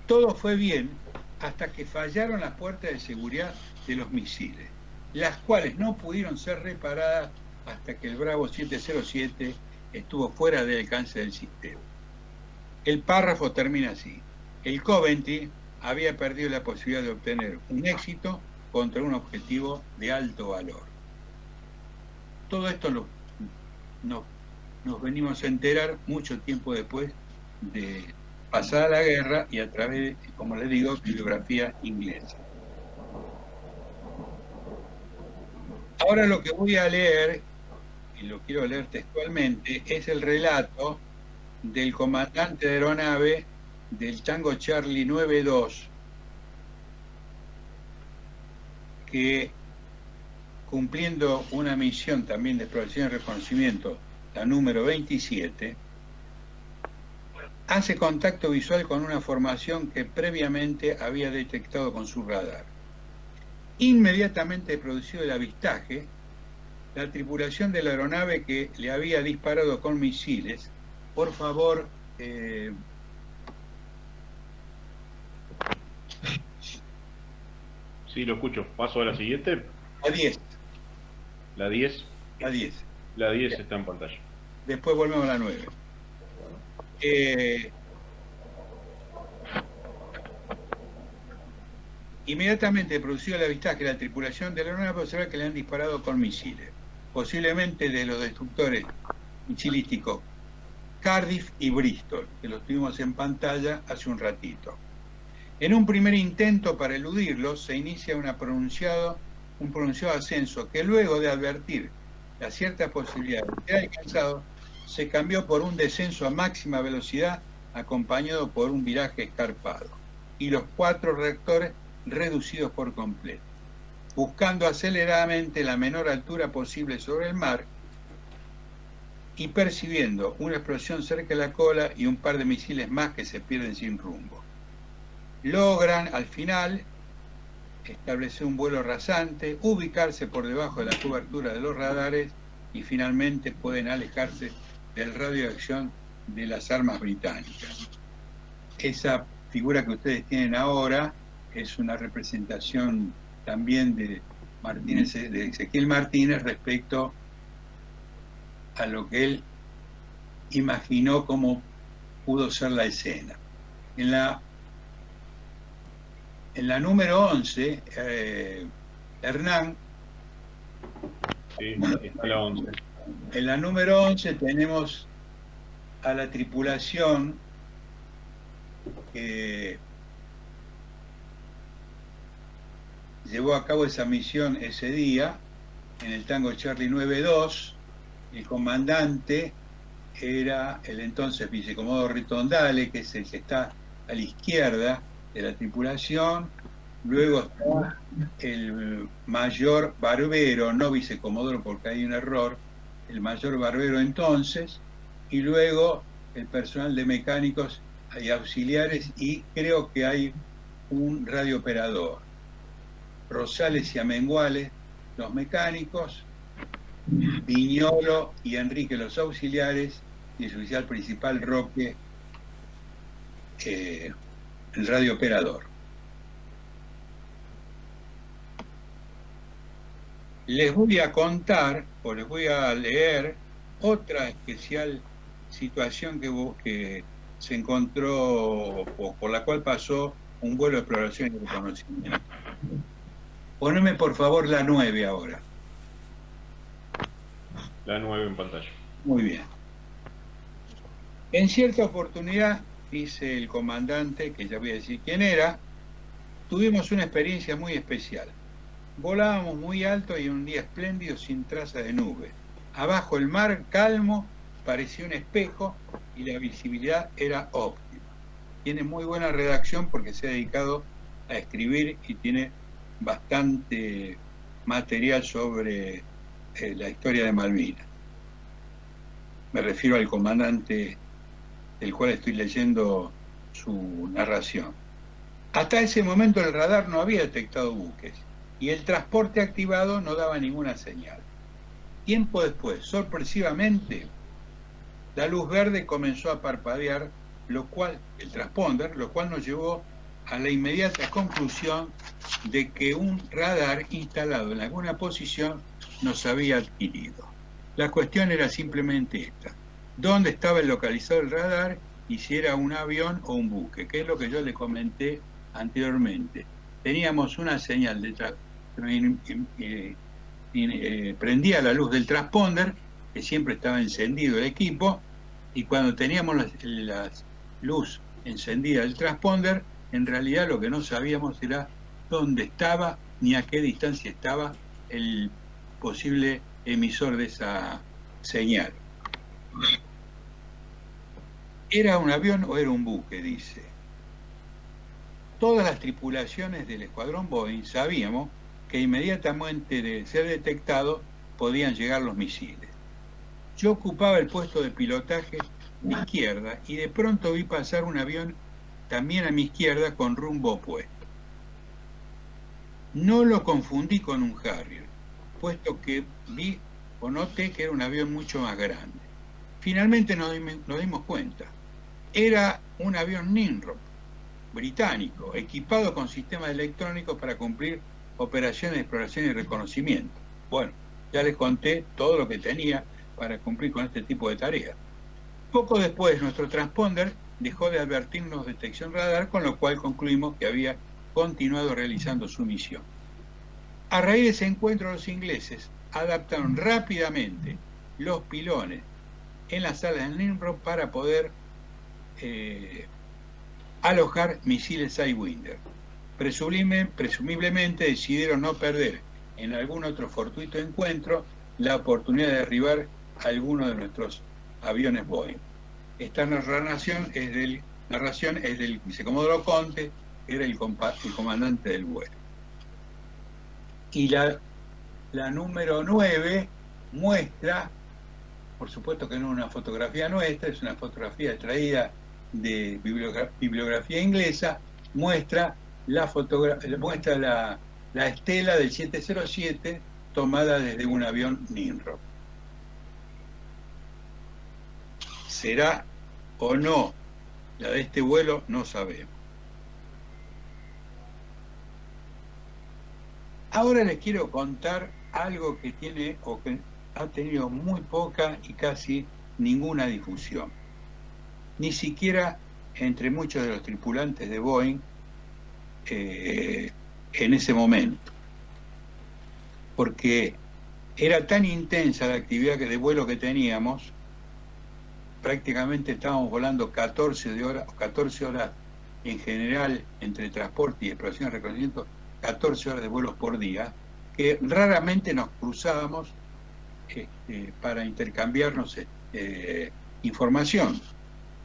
Todo fue bien hasta que fallaron las puertas de seguridad de los misiles, las cuales no pudieron ser reparadas hasta que el Bravo 707 estuvo fuera del alcance del sistema. El párrafo termina así. El Coventry había perdido la posibilidad de obtener un éxito contra un objetivo de alto valor. Todo esto nos venimos a enterar mucho tiempo después de pasada la guerra y a través, como les digo, bibliografía inglesa. Ahora lo que voy a leer, y lo quiero leer textualmente, es el relato del comandante de aeronave del Tango Charlie 92, que cumpliendo una misión también de exploración y reconocimiento, la número 27, hace contacto visual con una formación que previamente había detectado con su radar. Inmediatamente producido el avistaje, la tripulación de la aeronave que le había disparado con misiles, por favor, Sí, lo escucho. Paso a la siguiente. la 10. La 10. La 10. La 10 está en pantalla. Después volvemos a la 9. Inmediatamente producido el avistaje, la tripulación de la aeronave observa que le han disparado con misiles, posiblemente de los destructores misilísticos Cardiff y Bristol, que los tuvimos en pantalla hace un ratito. En un primer intento para eludirlos, se inicia un pronunciado ascenso que luego de advertir la cierta posibilidad de ser alcanzado, se cambió por un descenso a máxima velocidad acompañado por un viraje escarpado y los 4 reactores reducidos por completo, buscando aceleradamente la menor altura posible sobre el mar y percibiendo una explosión cerca de la cola y un par de misiles más que se pierden sin rumbo. Logran al final establecer un vuelo rasante, ubicarse por debajo de la cobertura de los radares y finalmente pueden alejarse del radio de acción de las armas británicas. Esa figura que ustedes tienen ahora es una representación también de Ezequiel Martínez respecto a lo que él imaginó cómo pudo ser la escena. En la número 11, Hernán. Sí, está la 11. En la número 11 tenemos a la tripulación que llevó a cabo esa misión ese día en el Tango Charlie 92. El comandante era el entonces vicecomodoro Ritondale, que es el que está a la izquierda de la tripulación. Luego está el mayor Barbero, no vicecomodoro porque hay un error, el mayor Barbero entonces, y luego el personal de mecánicos y auxiliares, y creo que hay un radiooperador. Rosales y Amenguales, los mecánicos, Viñolo y Enrique, los auxiliares, y el oficial principal Roque, el radiooperador. Les voy a contar, o les voy a leer, otra especial situación que se encontró, o por la cual pasó un vuelo de exploración y reconocimiento. Poneme por favor la 9 ahora. La 9 en pantalla. Muy bien. En cierta oportunidad, dice el comandante, que ya voy a decir quién era, tuvimos una experiencia muy especial. Volábamos muy alto y en un día espléndido sin traza de nube. Abajo el mar calmo parecía un espejo y la visibilidad era óptima. Tiene muy buena redacción porque se ha dedicado a escribir y tiene bastante material sobre la historia de Malvinas. Me refiero al comandante del cual estoy leyendo su narración. Hasta ese momento el radar no había detectado buques y el transporte activado no daba ninguna señal. Tiempo después, sorpresivamente, la luz verde comenzó a parpadear, el transponder, lo cual nos llevó a la inmediata conclusión de que un radar instalado en alguna posición nos había adquirido. La cuestión era simplemente esta: ¿dónde estaba el localizador del radar y si era un avión o un buque? Que es lo que yo le comenté anteriormente. Teníamos una señal de prendía la luz del transponder, que siempre estaba encendido el equipo, y cuando teníamos la luz encendida del transponder, en realidad lo que no sabíamos era dónde estaba ni a qué distancia estaba el posible emisor de esa señal. ¿Era un avión o era un buque?, dice. Todas las tripulaciones del escuadrón Boeing sabíamos que inmediatamente de ser detectado podían llegar los misiles. Yo ocupaba el puesto de pilotaje a mi izquierda y de pronto vi pasar un avión también a mi izquierda con rumbo opuesto. No lo confundí con un Harrier, puesto que vi o noté que era un avión mucho más grande. Finalmente nos dimos cuenta. Era un avión Nimrod británico, equipado con sistemas electrónicos para cumplir operaciones de exploración y reconocimiento. Bueno, ya les conté todo lo que tenía para cumplir con este tipo de tareas. Poco después, nuestro transponder dejó de advertirnos detección radar, con lo cual concluimos que había continuado realizando su misión. A raíz de ese encuentro, los ingleses adaptaron rápidamente los pilones en las salas del Nimrod para poder alojar misiles Sidewinder. Presumiblemente decidieron no perder en algún otro fortuito encuentro la oportunidad de derribar alguno de nuestros aviones Boeing. Esta narración es del vicecomodoro Conte, que era el comandante del vuelo. Y la número 9 muestra, por supuesto que no es una fotografía nuestra, es una fotografía extraída de bibliografía inglesa, muestra la estela del 707 tomada desde un avión Nimrod. ¿Será o no la de este vuelo? No sabemos. Ahora les quiero contar algo que tiene o que ha tenido muy poca y casi ninguna difusión. Ni siquiera entre muchos de los tripulantes de Boeing en ese momento. Porque era tan intensa la actividad de vuelo que teníamos, prácticamente estábamos volando 14 horas en general entre transporte y exploración y reconocimiento, 14 horas de vuelos por día, que raramente nos cruzábamos para intercambiarnos información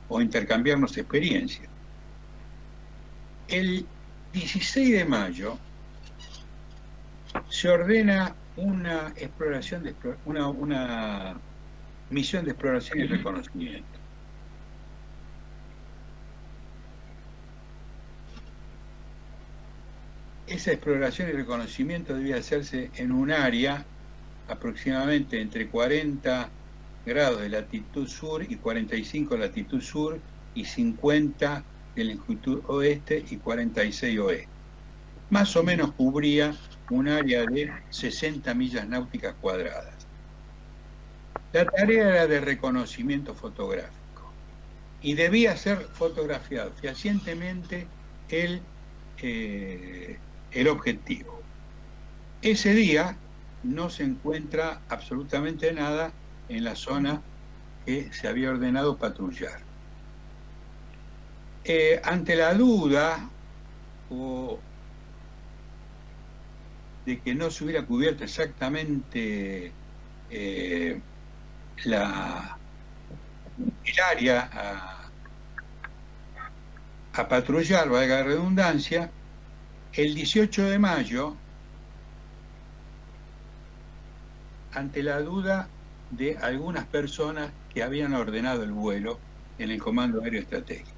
o intercambiarnos experiencias. El 16 de mayo se ordena una misión de exploración y reconocimiento. Esa exploración y reconocimiento debía hacerse en un área aproximadamente entre 40 grados de latitud sur y 45 de latitud sur y 50 de longitud oeste y 46 oeste. Más o menos cubría un área de 60 millas náuticas cuadradas. La tarea era de reconocimiento fotográfico y debía ser fotografiado fehacientemente el objetivo. Ese día no se encuentra absolutamente nada en la zona que se había ordenado patrullar. Ante la duda de que no se hubiera cubierto exactamente el área a patrullar, valga la redundancia, el 18 de mayo, ante la duda de algunas personas que habían ordenado el vuelo en el Comando Aéreo Estratégico.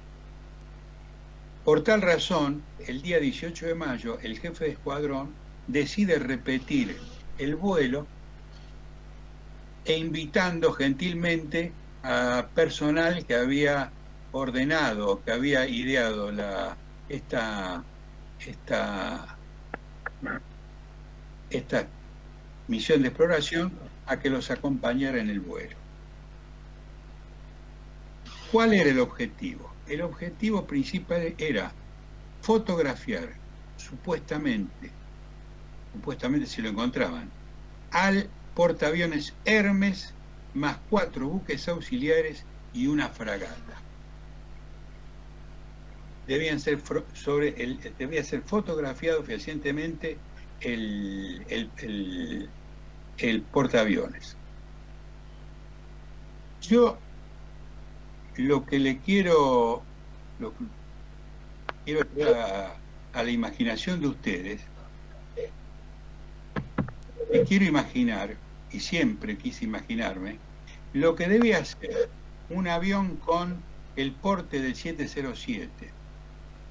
Por tal razón, el día 18 de mayo, el jefe de escuadrón decide repetir el vuelo e invitando gentilmente a personal que había ordenado, que había ideado esta misión de exploración, a que los acompañara en el vuelo. ¿Cuál era el objetivo? El objetivo principal era fotografiar, supuestamente si lo encontraban, al portaaviones Hermes más 4 buques auxiliares y una fragata. Debía ser fotografiado fehacientemente el portaaviones. Yo lo que le quiero traer a la imaginación de ustedes, me quiero imaginar, y siempre quise imaginarme, lo que debía ser un avión con el porte del 707,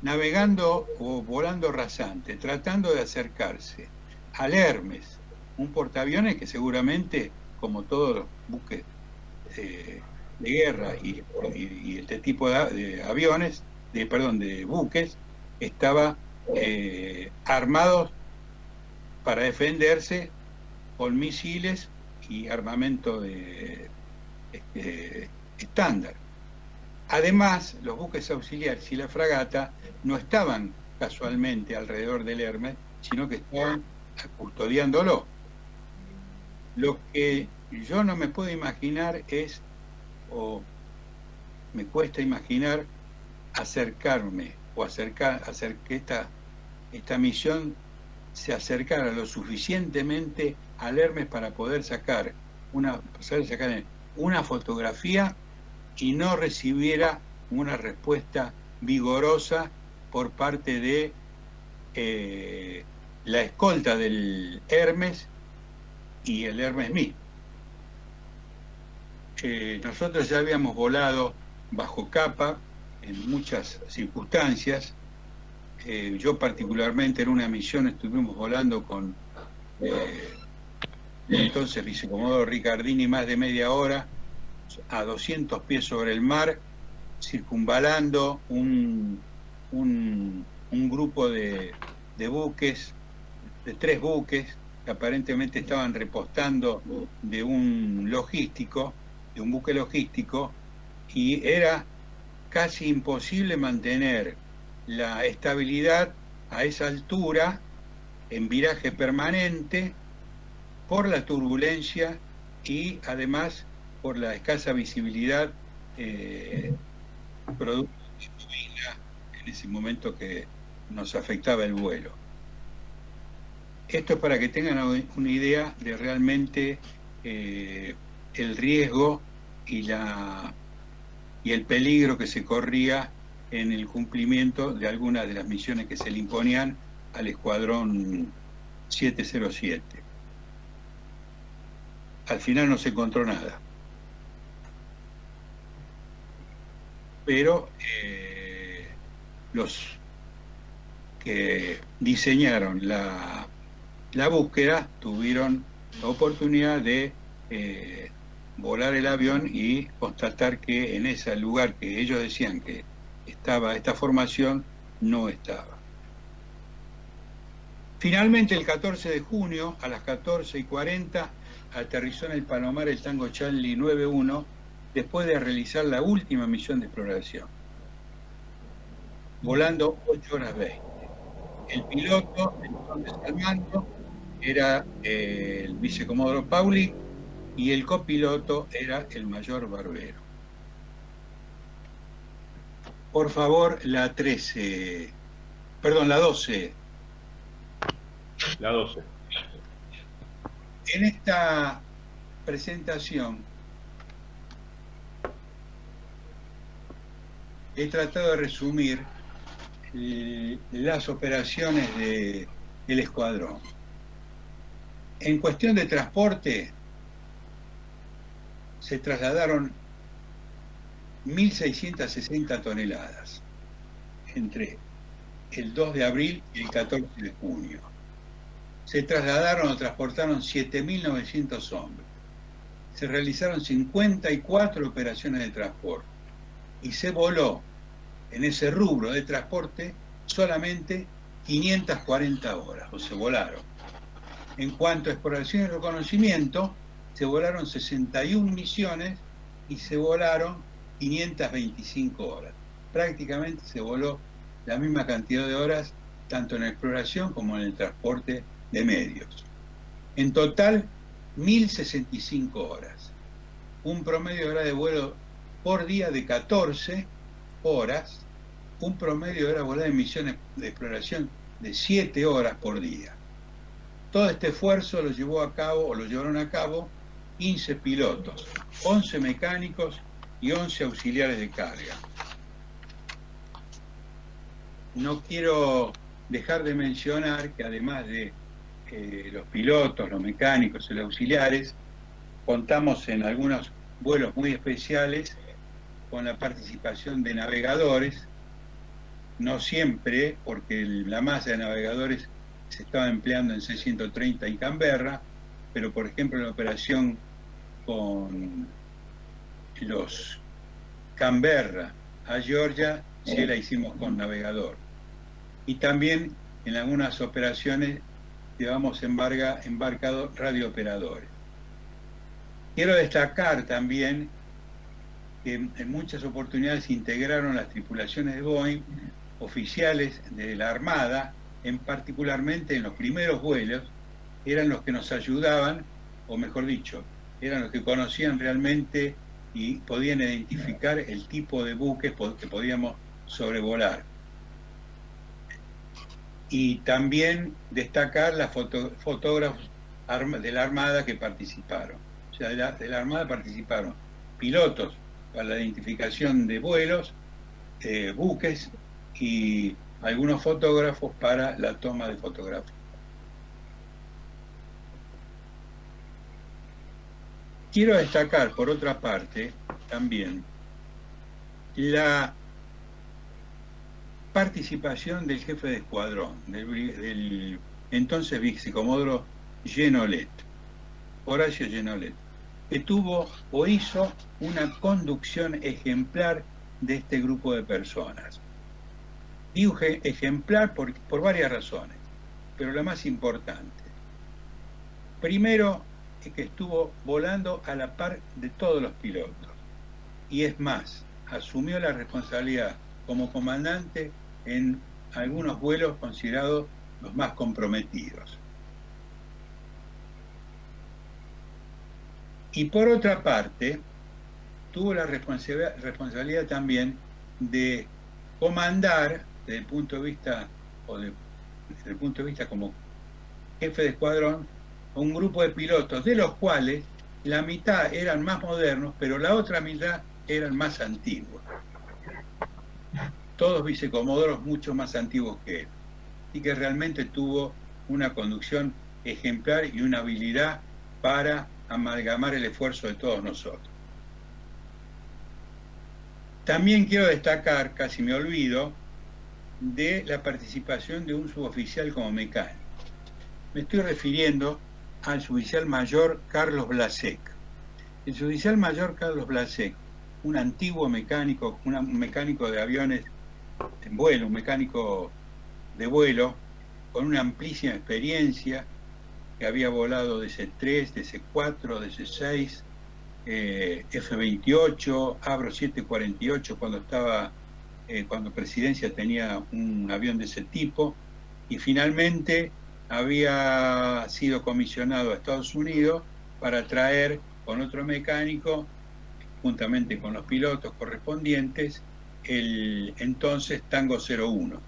navegando o volando rasante, tratando de acercarse al Hermes, un portaaviones que seguramente, como todos los buques de guerra y este tipo de aviones, de buques, estaba armados para defenderse con misiles y armamento estándar. Además, los buques auxiliares y la fragata no estaban casualmente alrededor del Hermes, sino que estaban custodiándolo. Lo que yo no me puedo imaginar es, o me cuesta imaginar, acercarme o hacer que esta misión se acercara lo suficientemente al Hermes para poder sacar una fotografía y no recibiera una respuesta vigorosa por parte de la escolta del Hermes y el Hermes mismo. Nosotros ya habíamos volado bajo capa en muchas circunstancias. Yo particularmente en una misión estuvimos volando con entonces vicecomodoro Ricardini más de media hora a 200 pies sobre el mar, circunvalando un grupo de buques, de 3 buques que aparentemente estaban repostando de un buque logístico, y era casi imposible mantener la estabilidad a esa altura en viraje permanente por la turbulencia y además por la escasa visibilidad producto de la neblina en ese momento que nos afectaba el vuelo. Esto es para que tengan una idea de realmente el riesgo y el peligro que se corría en el cumplimiento de algunas de las misiones que se le imponían al escuadrón 707. Al final no se encontró nada. Pero los que diseñaron la búsqueda tuvieron la oportunidad de volar el avión y constatar que en ese lugar que ellos decían que estaba esta formación, no estaba. Finalmente, el 14 de junio, a las 14:40, aterrizó en el Palomar el Tango Charlie 91, después de realizar la última misión de exploración, volando 8 horas 20. El piloto, entonces al mando, era el vicecomodoro Pauli, y el copiloto era el mayor Barbero. Por favor, la 12. La 12. En esta presentación he tratado de resumir las operaciones del escuadrón. En cuestión de transporte, se trasladaron 1.660 toneladas entre el 2 de abril y el 14 de junio. Se trasladaron o transportaron 7.900 hombres. Se realizaron 54 operaciones de transporte y se voló en ese rubro de transporte solamente 540 horas, o se volaron. En cuanto a exploración y reconocimiento, se volaron 61 misiones y se volaron 525 horas. Prácticamente se voló la misma cantidad de horas, tanto en la exploración como en el transporte de medios. En total, 1065 horas. Un promedio de hora de vuelo por día de 14 horas, un promedio de hora volada en misiones de exploración de 7 horas por día. Todo este esfuerzo lo llevaron a cabo 15 pilotos, 11 mecánicos y 11 auxiliares de carga. No quiero dejar de mencionar que además de los pilotos, los mecánicos y los auxiliares, contamos en algunos vuelos muy especiales con la participación de navegadores, no siempre, porque la masa de navegadores se estaba empleando en C-130 y Canberra, pero por ejemplo en la operación con los Canberra a Georgia, sí la hicimos con navegador. Y también en algunas operaciones llevamos embarcado radiooperadores. Quiero destacar también que en muchas oportunidades integraron las tripulaciones de Boeing oficiales de la Armada, particularmente en los primeros vuelos, eran los que nos ayudaban, o mejor dicho, eran los que conocían realmente y podían identificar el tipo de buques que podíamos sobrevolar. Y también destacar las fotógrafos de la Armada que participaron. O sea, de la Armada participaron pilotos para la identificación de vuelos, buques y algunos fotógrafos para la toma de fotografías. Quiero destacar, por otra parte, también la participación del jefe de escuadrón, del entonces vicecomodoro Genolet, Horacio Genolet, que tuvo o hizo una conducción ejemplar de este grupo de personas. Digo ejemplar por varias razones, pero la más importante. Primero, es que estuvo volando a la par de todos los pilotos. Y es más, asumió la responsabilidad como comandante en algunos vuelos considerados los más comprometidos. Y por otra parte, tuvo la responsabilidad también de comandar, desde el punto de vista, como jefe de escuadrón, un grupo de pilotos, de los cuales la mitad eran más modernos, pero la otra mitad eran más antiguos. Todos vicecomodoros mucho más antiguos que él. Y que realmente tuvo una conducción ejemplar y una habilidad para amalgamar el esfuerzo de todos nosotros. También quiero destacar, casi me olvido, de la participación de un suboficial como mecánico. Me estoy refiriendo al suboficial mayor Carlos Blasek. El suboficial mayor Carlos Blasek, un antiguo mecánico, un mecánico de aviones en vuelo, un mecánico de vuelo, con una amplísima experiencia, que había volado DC-3, DC-4, DC-6, F-28, Avro 748 cuando Presidencia tenía un avión de ese tipo, y finalmente había sido comisionado a Estados Unidos para traer con otro mecánico, juntamente con los pilotos correspondientes, el entonces Tango 01,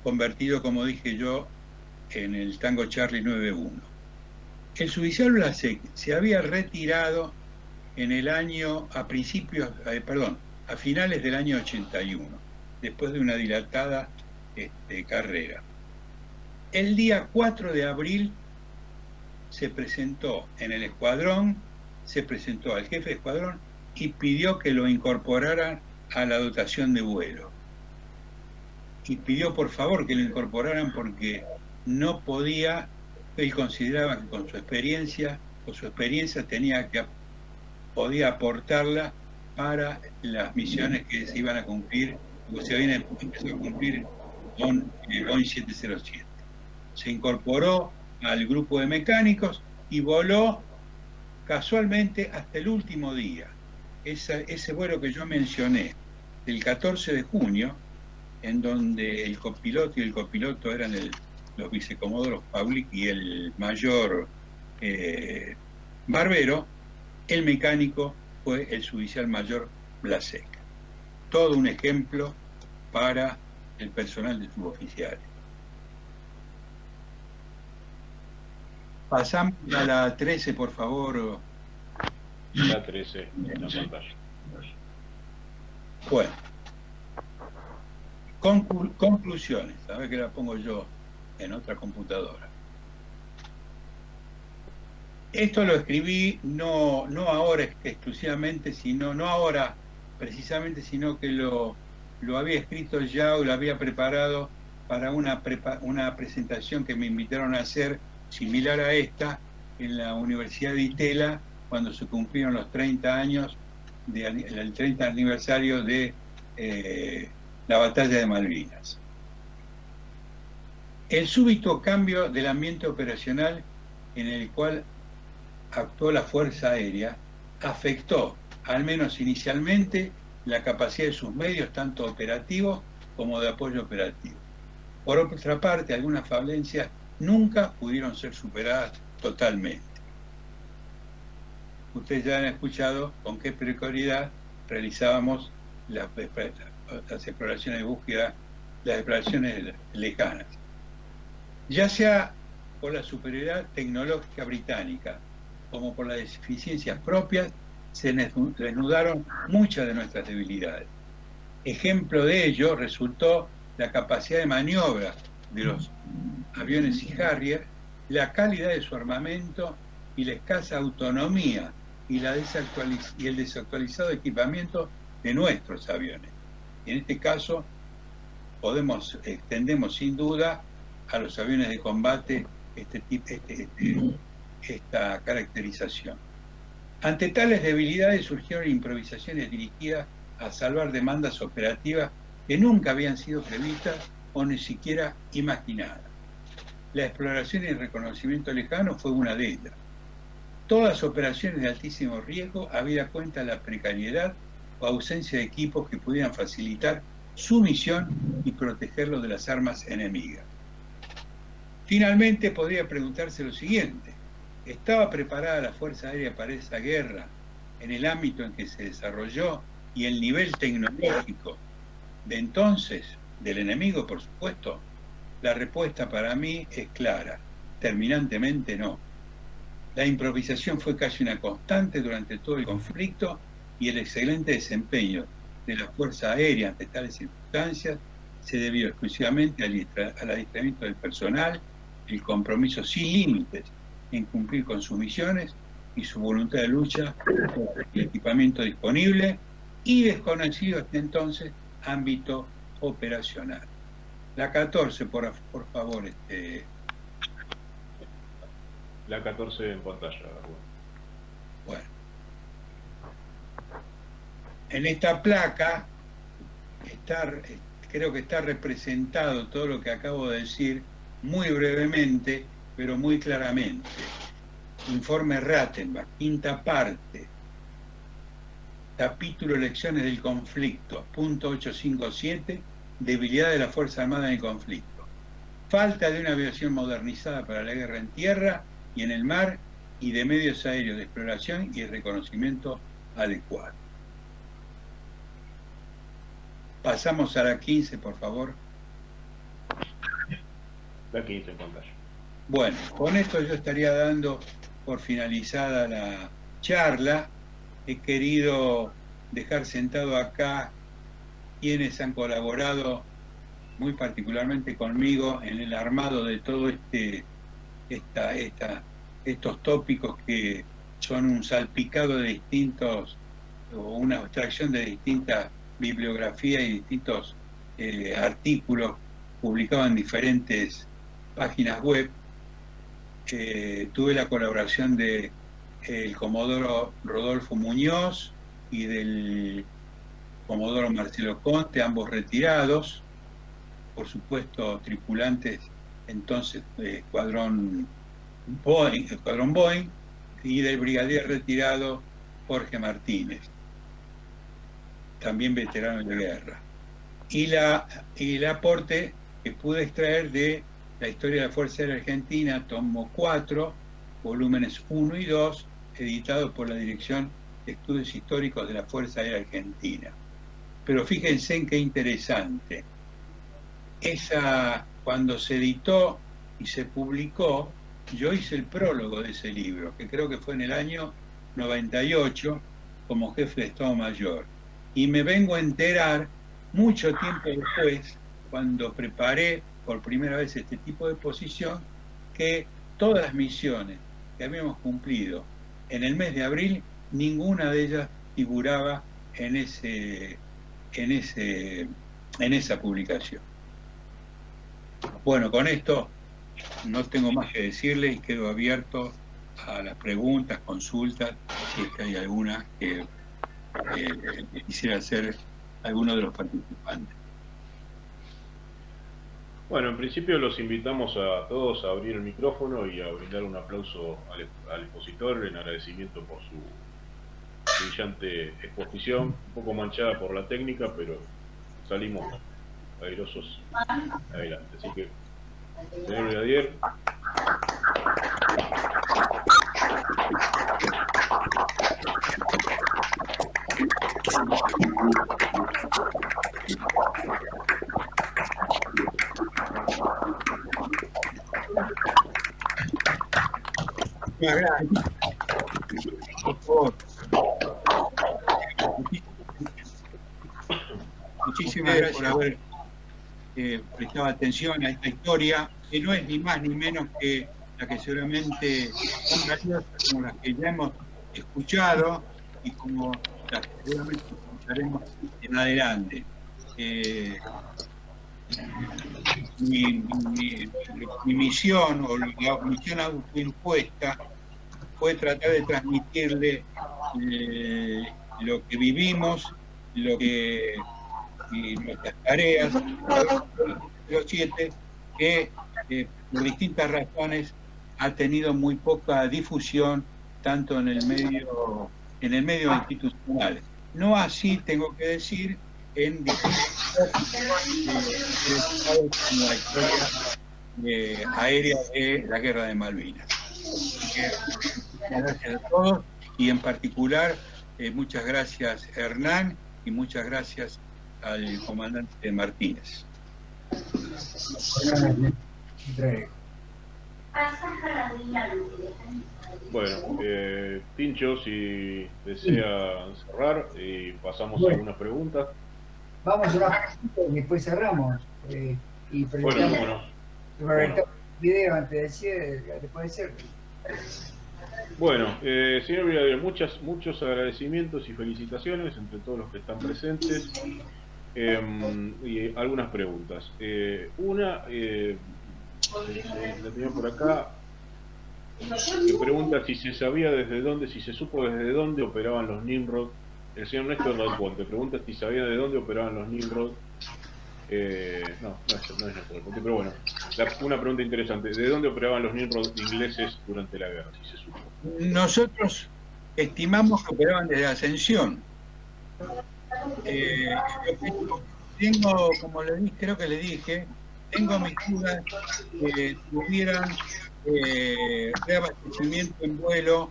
convertido, como dije yo, en el Tango Charlie 91. El suboficial Blasek se había retirado en el año, a finales del año 81, después de una dilatada carrera. El día 4 de abril se presentó en el escuadrón, se presentó al jefe de escuadrón y pidió que lo incorporaran a la dotación de vuelo. Y pidió por favor que lo incorporaran porque no podía, él consideraba que con su experiencia podía aportarla para las misiones que se iban a cumplir, o se habían empezado a cumplir con Boeing 707. Se incorporó al grupo de mecánicos y voló casualmente hasta el último día. Ese vuelo que yo mencioné, el 14 de junio, en donde el copiloto y el copiloto eran los vicecomodoros Paulic y el mayor Barbero, el mecánico fue el suboficial mayor Blasek. Todo un ejemplo para el personal de suboficiales. Pasamos a la 13, por favor. La 13 en la pantalla. Bueno. Conclusiones. A ver que la pongo yo en otra computadora. Esto lo escribí no ahora exclusivamente, no ahora precisamente, sino que lo había escrito ya o lo había preparado para una presentación que me invitaron a hacer similar a esta en la Universidad de Itela cuando se cumplieron los 30 años, el 30 aniversario de la batalla de Malvinas. El súbito cambio del ambiente operacional en el cual actuó la Fuerza Aérea afectó, al menos inicialmente, la capacidad de sus medios, tanto operativos como de apoyo operativo. Por otra parte, algunas falencias nunca pudieron ser superadas totalmente. Ustedes ya han escuchado con qué precariedad realizábamos las exploraciones de búsqueda, las exploraciones lejanas. Ya sea por la superioridad tecnológica británica como por las deficiencias propias, se desnudaron muchas de nuestras debilidades. Ejemplo de ello resultó la capacidad de maniobra de los aviones y Harrier, la calidad de su armamento y la escasa autonomía y el desactualizado equipamiento de nuestros aviones. En este caso, extendemos sin duda a los aviones de combate esta caracterización. Ante tales debilidades surgieron improvisaciones dirigidas a salvar demandas operativas que nunca habían sido previstas o ni siquiera imaginadas. La exploración y reconocimiento lejano fue una de ellas. Todas operaciones de altísimo riesgo, habida cuenta de la precariedad o ausencia de equipos que pudieran facilitar su misión y protegerlo de las armas enemigas. Finalmente, podría preguntarse lo siguiente: ¿estaba preparada la Fuerza Aérea para esa guerra en el ámbito en que se desarrolló y el nivel tecnológico de entonces, del enemigo, por supuesto? La respuesta para mí es clara: terminantemente no. La improvisación fue casi una constante durante todo el conflicto y el excelente desempeño de la Fuerza Aérea ante tales circunstancias se debió exclusivamente al adiestramiento del personal, el compromiso sin límites en cumplir con sus misiones y su voluntad de lucha por el equipamiento disponible y desconocido hasta entonces ámbito operacional. La 14, por favor. La 14 en pantalla. Bueno. En esta placa creo que está representado todo lo que acabo de decir muy brevemente, pero muy claramente. Informe Rattenbach, quinta parte, capítulo Lecciones del conflicto, punto 857, debilidad de la Fuerza Armada en el conflicto. Falta de una aviación modernizada para la guerra en tierra y en el mar y de medios aéreos de exploración y reconocimiento adecuado. Pasamos a la 15, por favor. La 15 en pantalla. Bueno, con esto yo estaría dando por finalizada la charla. He querido dejar sentado acá quienes han colaborado muy particularmente conmigo en el armado de todo estos tópicos que son un salpicado de distintos, o una abstracción de distintas bibliografías y distintos artículos publicados en diferentes páginas web. Tuve la colaboración de el comodoro Rodolfo Muñoz y del comodoro Marcelo Conte, ambos retirados, por supuesto tripulantes entonces de escuadrón Escuadrón Boeing, y del brigadier retirado Jorge Martínez, también veterano de guerra. Y el aporte que pude extraer de la historia de la Fuerza Aérea Argentina, tomo 4, volúmenes 1 y 2, editados por la Dirección de Estudios Históricos de la Fuerza Aérea Argentina. Pero fíjense en qué interesante. Cuando se editó y se publicó, yo hice el prólogo de ese libro, que creo que fue en el año 98, como jefe de Estado Mayor. Y me vengo a enterar mucho tiempo después, cuando preparé por primera vez este tipo de exposición, que todas las misiones que habíamos cumplido en el mes de abril, ninguna de ellas figuraba en esa publicación. Bueno, con esto no tengo más que decirles y quedo abierto a las preguntas, consultas, si es que hay alguna que quisiera hacer alguno de los participantes. Bueno, en principio los invitamos a todos a abrir el micrófono y a brindar un aplauso al expositor en agradecimiento por su brillante exposición, un poco manchada por la técnica, pero salimos airosos adelante. Así que, señor brigadier. Por favor. Muchísimas gracias por haber prestado atención a esta historia, que no es ni más ni menos que la que seguramente son graciosas, como las que ya hemos escuchado y como las que seguramente escucharemos en adelante. Mi misión, o la misión autoimpuesta, fue tratar de transmitirle lo que vivimos, y nuestras tareas, los 7, que por distintas razones ha tenido muy poca difusión, tanto en el medio institucional. No así, tengo que decir, en distintos como la historia aérea de la Guerra de Malvinas. Así que, muchas gracias a todos, y en particular muchas gracias Hernán y muchas gracias al comandante Martínez. Bueno, Tincho, si desea cerrar, pasamos a algunas preguntas. Vamos a una pregunta y después cerramos. Y presentamos el video antes de cierre, después de cierre. Bueno, señor brigadier, muchos agradecimientos y felicitaciones entre todos los que están presentes. Y algunas preguntas. Una, la tenía por acá, que pregunta si se sabía si se supo desde dónde operaban los Nimrod. El señor Néstor Del Ponte pregunta si sabía de dónde operaban los Nimrod. No es Néstor Del Ponte, pero bueno, una pregunta interesante: ¿de dónde operaban los Nimrod ingleses durante la guerra? Si se supo. Nosotros estimamos que operaban desde Ascensión. Tengo, como creo que le dije, tengo mis dudas que tuvieran reabastecimiento en vuelo,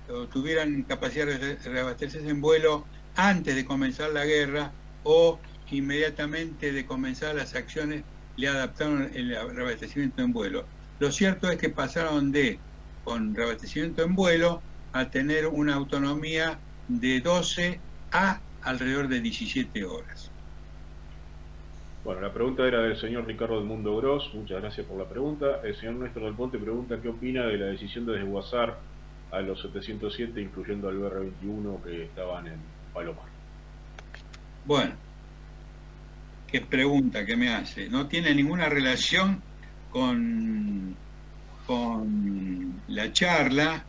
o tuvieran capacidad de reabastecerse en vuelo antes de comenzar la guerra, o inmediatamente de comenzar las acciones le adaptaron el reabastecimiento en vuelo. Lo cierto es que pasaron con reabastecimiento en vuelo a tener una autonomía de 12 a alrededor de 17 horas. Bueno, la pregunta era del señor Ricardo del Mundo Gros, muchas gracias por la pregunta. El señor Néstor Del Ponte pregunta qué opina de la decisión de desguazar a los 707, incluyendo al BR-21 que estaban en Palomar. Bueno, qué pregunta que me hace. No tiene ninguna relación con la charla,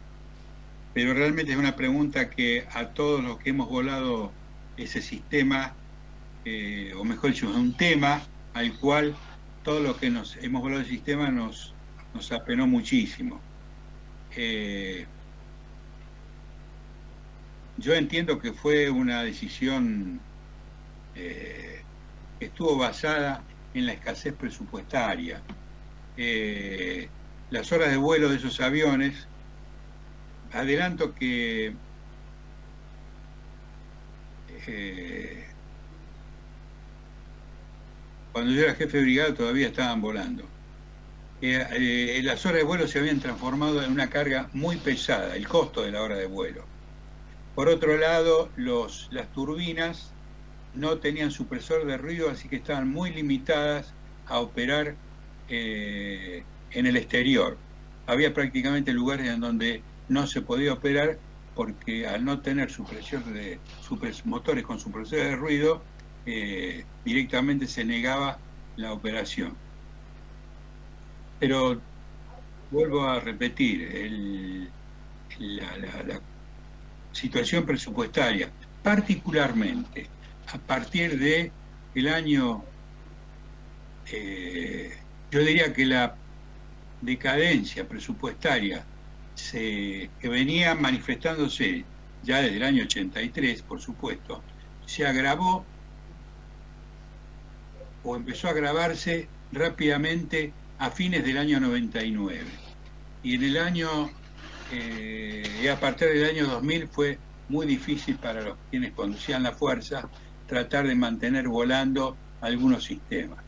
pero realmente es una pregunta que a todos los que hemos volado ese sistema, o mejor dicho, es un tema al cual todos los que hemos volado el sistema nos apenó muchísimo. Yo entiendo que fue una decisión que estuvo basada en la escasez presupuestaria. Las horas de vuelo de esos aviones, adelanto que cuando yo era jefe de brigada todavía estaban volando. Las horas de vuelo se habían transformado en una carga muy pesada, el costo de la hora de vuelo. Por otro lado, las turbinas no tenían supresor de ruido, así que estaban muy limitadas a operar en el exterior. Había prácticamente lugares en donde no se podía operar porque al no tener motores con supresores de ruido, directamente se negaba la operación. Pero vuelvo a repetir, la situación presupuestaria, particularmente a partir de el año, yo diría que la decadencia presupuestaria que venía manifestándose ya desde el año 83, por supuesto, se agravó o empezó a agravarse rápidamente a fines del año 99. Y en el año, a partir del año 2000 fue muy difícil para los quienes conducían la fuerza tratar de mantener volando algunos sistemas.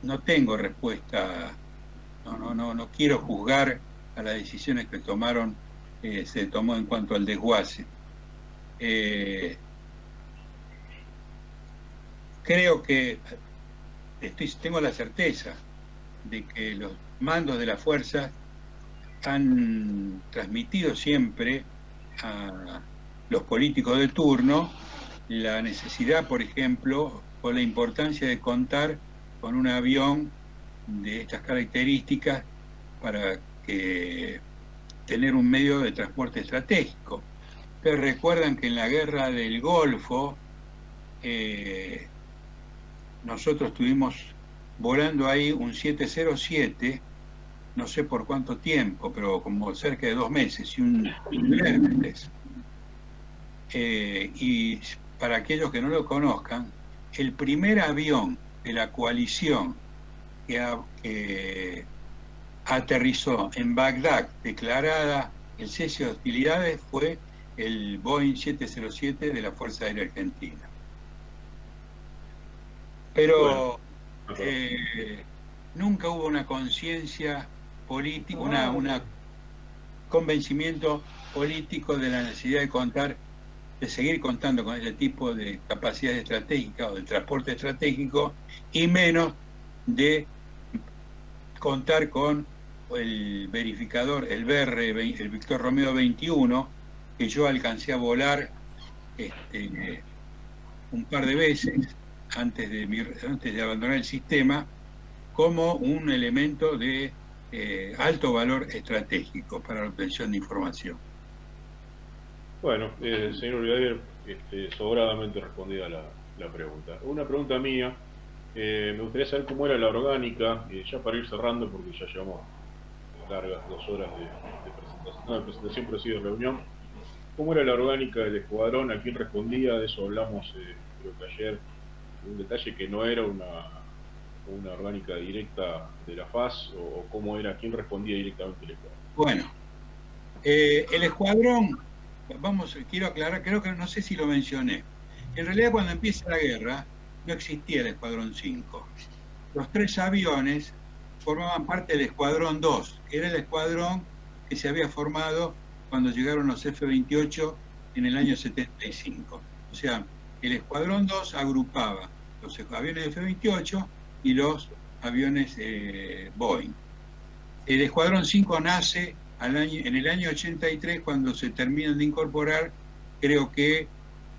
No tengo respuesta, no quiero juzgar a las decisiones que se tomó en cuanto al desguace. Creo que tengo la certeza de que los mandos de la fuerza han transmitido siempre a los políticos de turno la necesidad, por ejemplo, o la importancia de contar con un avión de estas características para tener un medio de transporte estratégico. Ustedes recuerdan que en la guerra del Golfo nosotros estuvimos volando ahí un 707, no sé por cuánto tiempo, pero como cerca de 2 meses y un Hércules. Y para aquellos que no lo conozcan, el primer avión de la coalición que aterrizó en Bagdad, declarada el cese de hostilidades, fue el Boeing 707 de la Fuerza Aérea Argentina. Pero nunca hubo una conciencia política, un convencimiento político de la necesidad de seguir contando con ese tipo de capacidades estratégicas o de transporte estratégico, y menos de contar con el verificador, el BR, el Víctor Romeo 21, que yo alcancé a volar un par de veces antes de abandonar el sistema, como un elemento de alto valor estratégico para la obtención de información. Bueno, señor Brigadier, sobradamente respondida la pregunta. Una pregunta mía, me gustaría saber cómo era la orgánica, ya para ir cerrando, porque ya llevamos largas 2 horas de presentación, pero sí de reunión. ¿Cómo era la orgánica del escuadrón? ¿A quién respondía? De eso hablamos, creo que ayer. Un detalle que no era una orgánica directa de la FAS, o cómo era, quién respondía directamente el escuadrón. Bueno, el escuadrón, quiero aclarar, creo que no sé si lo mencioné. En realidad, cuando empieza la guerra, no existía el escuadrón 5. Los 3 aviones formaban parte del escuadrón 2, que era el escuadrón que se había formado cuando llegaron los F-28 en el año 75. O sea, el escuadrón 2 agrupaba los aviones F-28 y los aviones Boeing. El escuadrón 5 nace en el año 83, cuando se terminan de incorporar, creo que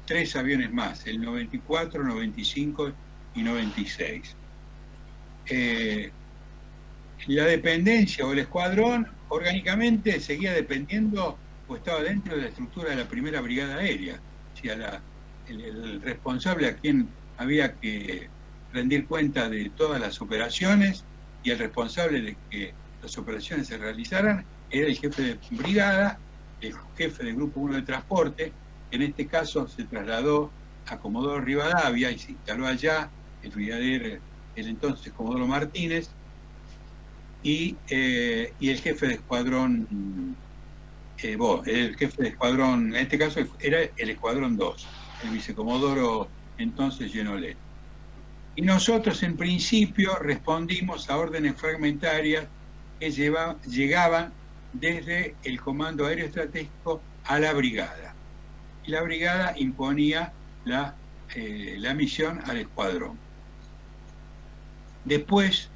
3 aviones más, el 94, 95 y 96. La dependencia o el escuadrón orgánicamente seguía dependiendo o estaba dentro de la estructura de la primera brigada aérea. O sea, el responsable a quien había que rendir cuenta de todas las operaciones y el responsable de que las operaciones se realizaran era el jefe de brigada, el jefe del grupo 1 de transporte, que en este caso se trasladó a Comodoro Rivadavia y se instaló allá el brigadier, el entonces Comodoro Martínez, y el jefe de escuadrón, el jefe de escuadrón, en este caso era el escuadrón 2, el vicecomodoro entonces Genolet. Y nosotros en principio respondimos a órdenes fragmentarias que llegaban desde el Comando Aéreo Estratégico a la brigada. Y la brigada imponía la misión al escuadrón. Después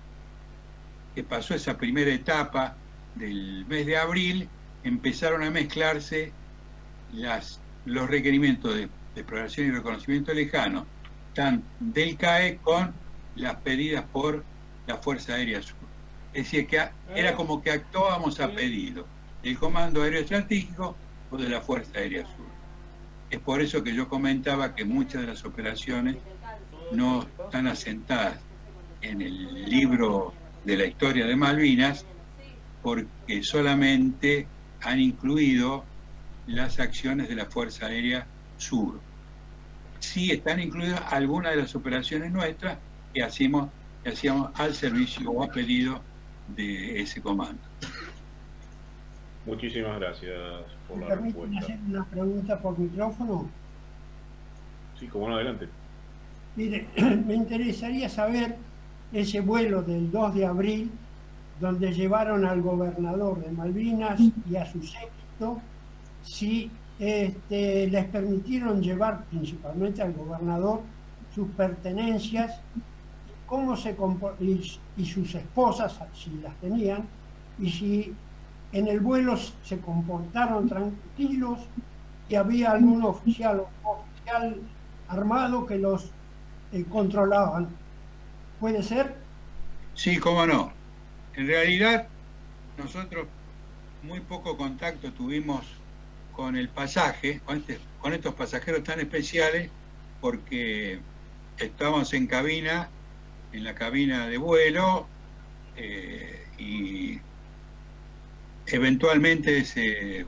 que pasó esa primera etapa del mes de abril, empezaron a mezclarse los requerimientos de exploración y reconocimiento lejano, tan del CAE con las pedidas por la Fuerza Aérea Sur. Es decir, que era como que actuábamos a pedido del Comando Aéreo Estratégico o de la Fuerza Aérea Sur. Es por eso que yo comentaba que muchas de las operaciones no están asentadas en el libro de la historia de Malvinas, porque solamente han incluido las acciones de la Fuerza Aérea Sur. Sí están incluidas algunas de las operaciones nuestras que hacíamos al servicio o a pedido de ese comando. Muchísimas gracias por la ¿Me permiten respuesta. hacer una pregunta por micrófono? Sí, como no, adelante. Mire, me interesaría saber ese vuelo del 2 de abril, donde llevaron al gobernador de Malvinas y a su séquito, si les permitieron llevar principalmente al gobernador sus pertenencias, cómo se y sus esposas, si las tenían, y si en el vuelo se comportaron tranquilos y había algún oficial armado que los controlaban. ¿Puede ser? Sí, cómo no. En realidad, nosotros muy poco contacto tuvimos con el pasaje, con estos pasajeros tan especiales, porque estábamos en la cabina de vuelo, y eventualmente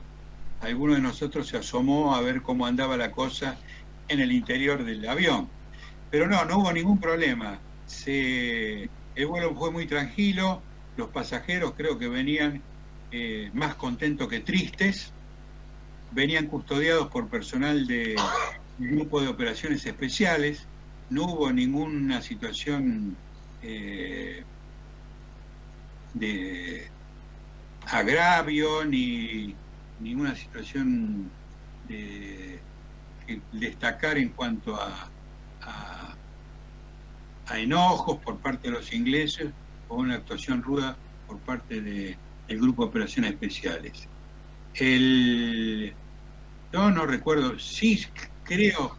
alguno de nosotros se asomó a ver cómo andaba la cosa en el interior del avión. Pero no hubo ningún problema. El vuelo fue muy tranquilo, los pasajeros creo que venían más contentos que tristes, venían custodiados por personal del grupo de operaciones especiales, no hubo ninguna situación de agravio ni ninguna situación de destacar en cuanto a enojos por parte de los ingleses o una actuación ruda por parte del grupo de operaciones especiales. Yo no recuerdo, sí creo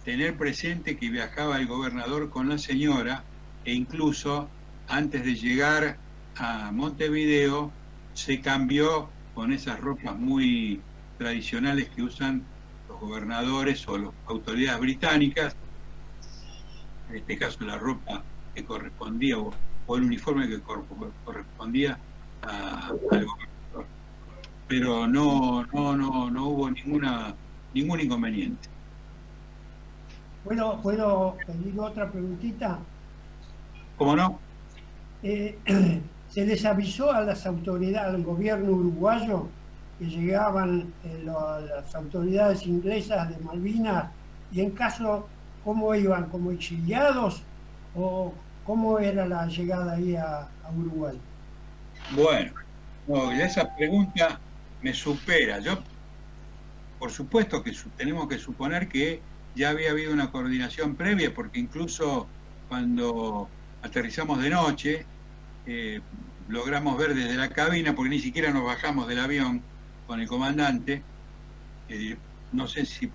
tener presente que viajaba el gobernador con la señora, e incluso antes de llegar a Montevideo se cambió con esas ropas muy tradicionales que usan los gobernadores o las autoridades británicas, en este caso la ropa que correspondía o el uniforme que correspondía al gobernador. Pero no hubo ningún inconveniente. ¿Puedo pedir otra preguntita? ¿Cómo no? ¿Se les avisó a las autoridades, al gobierno uruguayo, que llegaban las autoridades inglesas de Malvinas, y en caso, cómo iban, como exiliados, o cómo era la llegada ahí a Uruguay? Bueno, esa pregunta me supera. Yo, por supuesto que tenemos que suponer que ya había habido una coordinación previa, porque incluso cuando aterrizamos de noche, logramos ver desde la cabina, porque ni siquiera nos bajamos del avión con el comandante. No sé si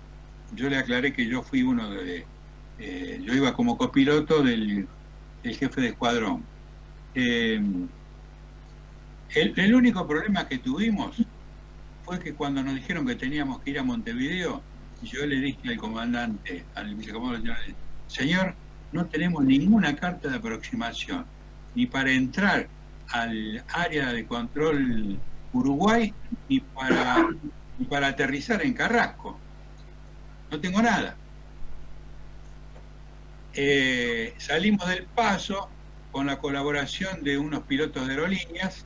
yo le aclaré que yo fui yo iba como copiloto del jefe de escuadrón. El único problema que tuvimos fue que cuando nos dijeron que teníamos que ir a Montevideo, yo le dije al comandante, al vicecomandante general, señor, no tenemos ninguna carta de aproximación, ni para entrar al área de control Uruguay ni para aterrizar en Carrasco. No tengo nada. Salimos del paso con la colaboración de unos pilotos de aerolíneas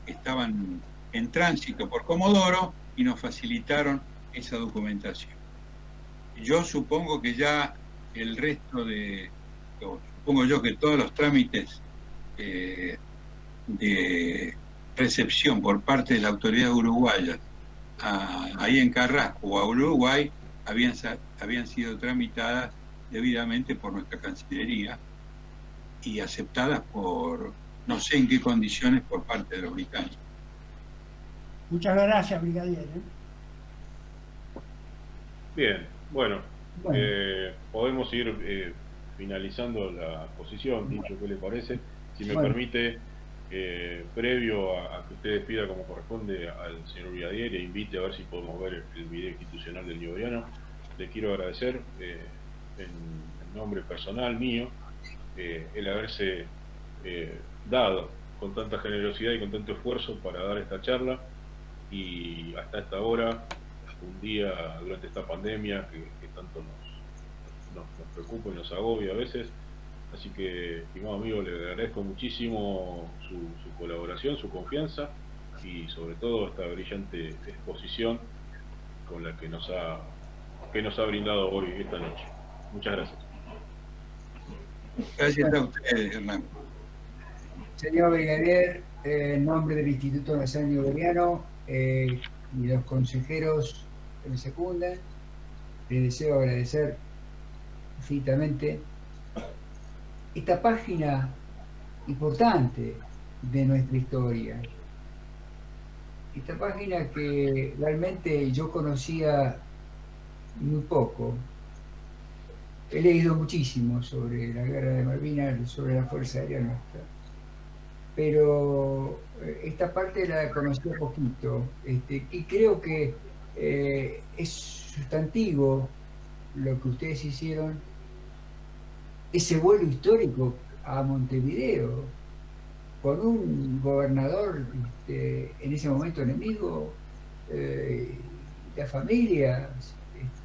que estaban en tránsito por Comodoro y nos facilitaron esa documentación. Yo supongo que ya el resto supongo yo que todos los trámites de recepción por parte de la autoridad uruguaya ahí en Carrasco o a Uruguay habían sido tramitadas debidamente por nuestra Cancillería y aceptadas por no sé en qué condiciones por parte de los británicos. Muchas gracias, brigadier. Bien, bueno. Podemos ir finalizando la exposición, dicho, ¿qué le parece? Si me permite, previo a que usted despida como corresponde al señor brigadier e invite a ver si podemos ver el video institucional del Bolivariano, le quiero agradecer en nombre personal mío el haberse dado con tanta generosidad y con tanto esfuerzo para dar esta charla, y hasta esta hora, un día durante esta pandemia que tanto nos preocupa y nos agobia a veces. Así que, estimado amigo, le agradezco muchísimo su colaboración, su confianza y sobre todo esta brillante exposición con la que nos ha brindado hoy, esta noche. Muchas gracias. Gracias a ustedes, Hernán. Señor brigadier, en nombre del Instituto Nacional Bolivariano y los consejeros que me secundan, les deseo agradecer infinitamente esta página importante de nuestra historia. Esta página que realmente yo conocía muy poco. He leído muchísimo sobre la guerra de Malvinas, sobre la Fuerza Aérea nuestra, pero esta parte la conocía poquito, y creo que es sustantivo lo que ustedes hicieron, ese vuelo histórico a Montevideo, con un gobernador en ese momento enemigo, la familia,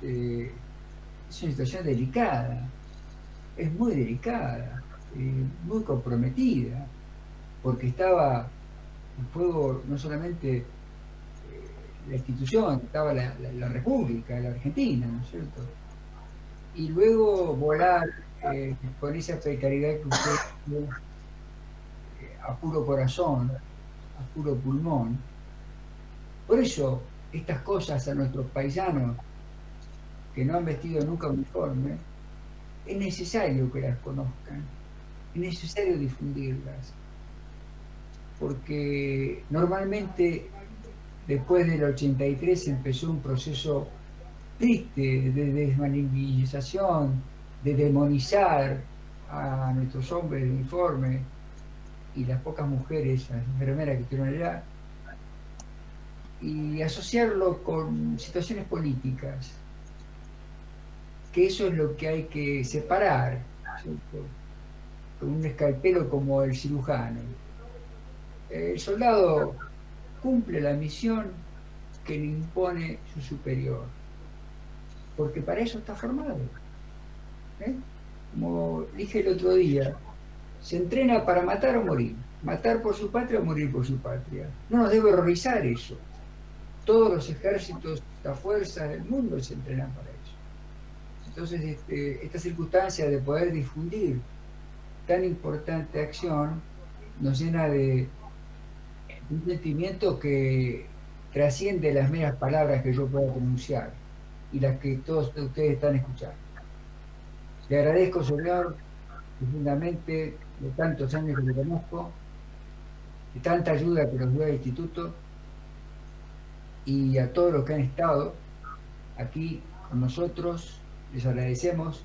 es una situación delicada, es muy delicada, muy comprometida, porque estaba en juego no solamente la institución, estaba la República, la Argentina, ¿no es cierto? Y luego volar con esa precariedad que usted a puro corazón, a puro pulmón. Por eso, estas cosas a nuestros paisanos que no han vestido nunca uniforme, es necesario que las conozcan, es necesario difundirlas, porque normalmente después del 83 empezó un proceso triste de desmanificación, de demonizar a nuestros hombres de uniforme y las pocas mujeres, las enfermeras que estuvieron allá, y asociarlo con situaciones políticas, que eso es lo que hay que separar, ¿cierto? Con un escalpelo como el cirujano. El soldado cumple la misión que le impone su superior, porque para eso está formado. Como dije el otro día, se entrena para matar o morir, matar por su patria o morir por su patria. No nos debe horrorizar eso. Todos los ejércitos, las fuerzas del mundo se entrenan para eso. Entonces, esta circunstancia de poder difundir tan importante acción nos llena de un sentimiento que trasciende las meras palabras que yo pueda pronunciar y las que todos ustedes están escuchando. Le agradezco, señor, profundamente, de tantos años que le conozco, de tanta ayuda que nos dio el Instituto, y a todos los que han estado aquí con nosotros, les agradecemos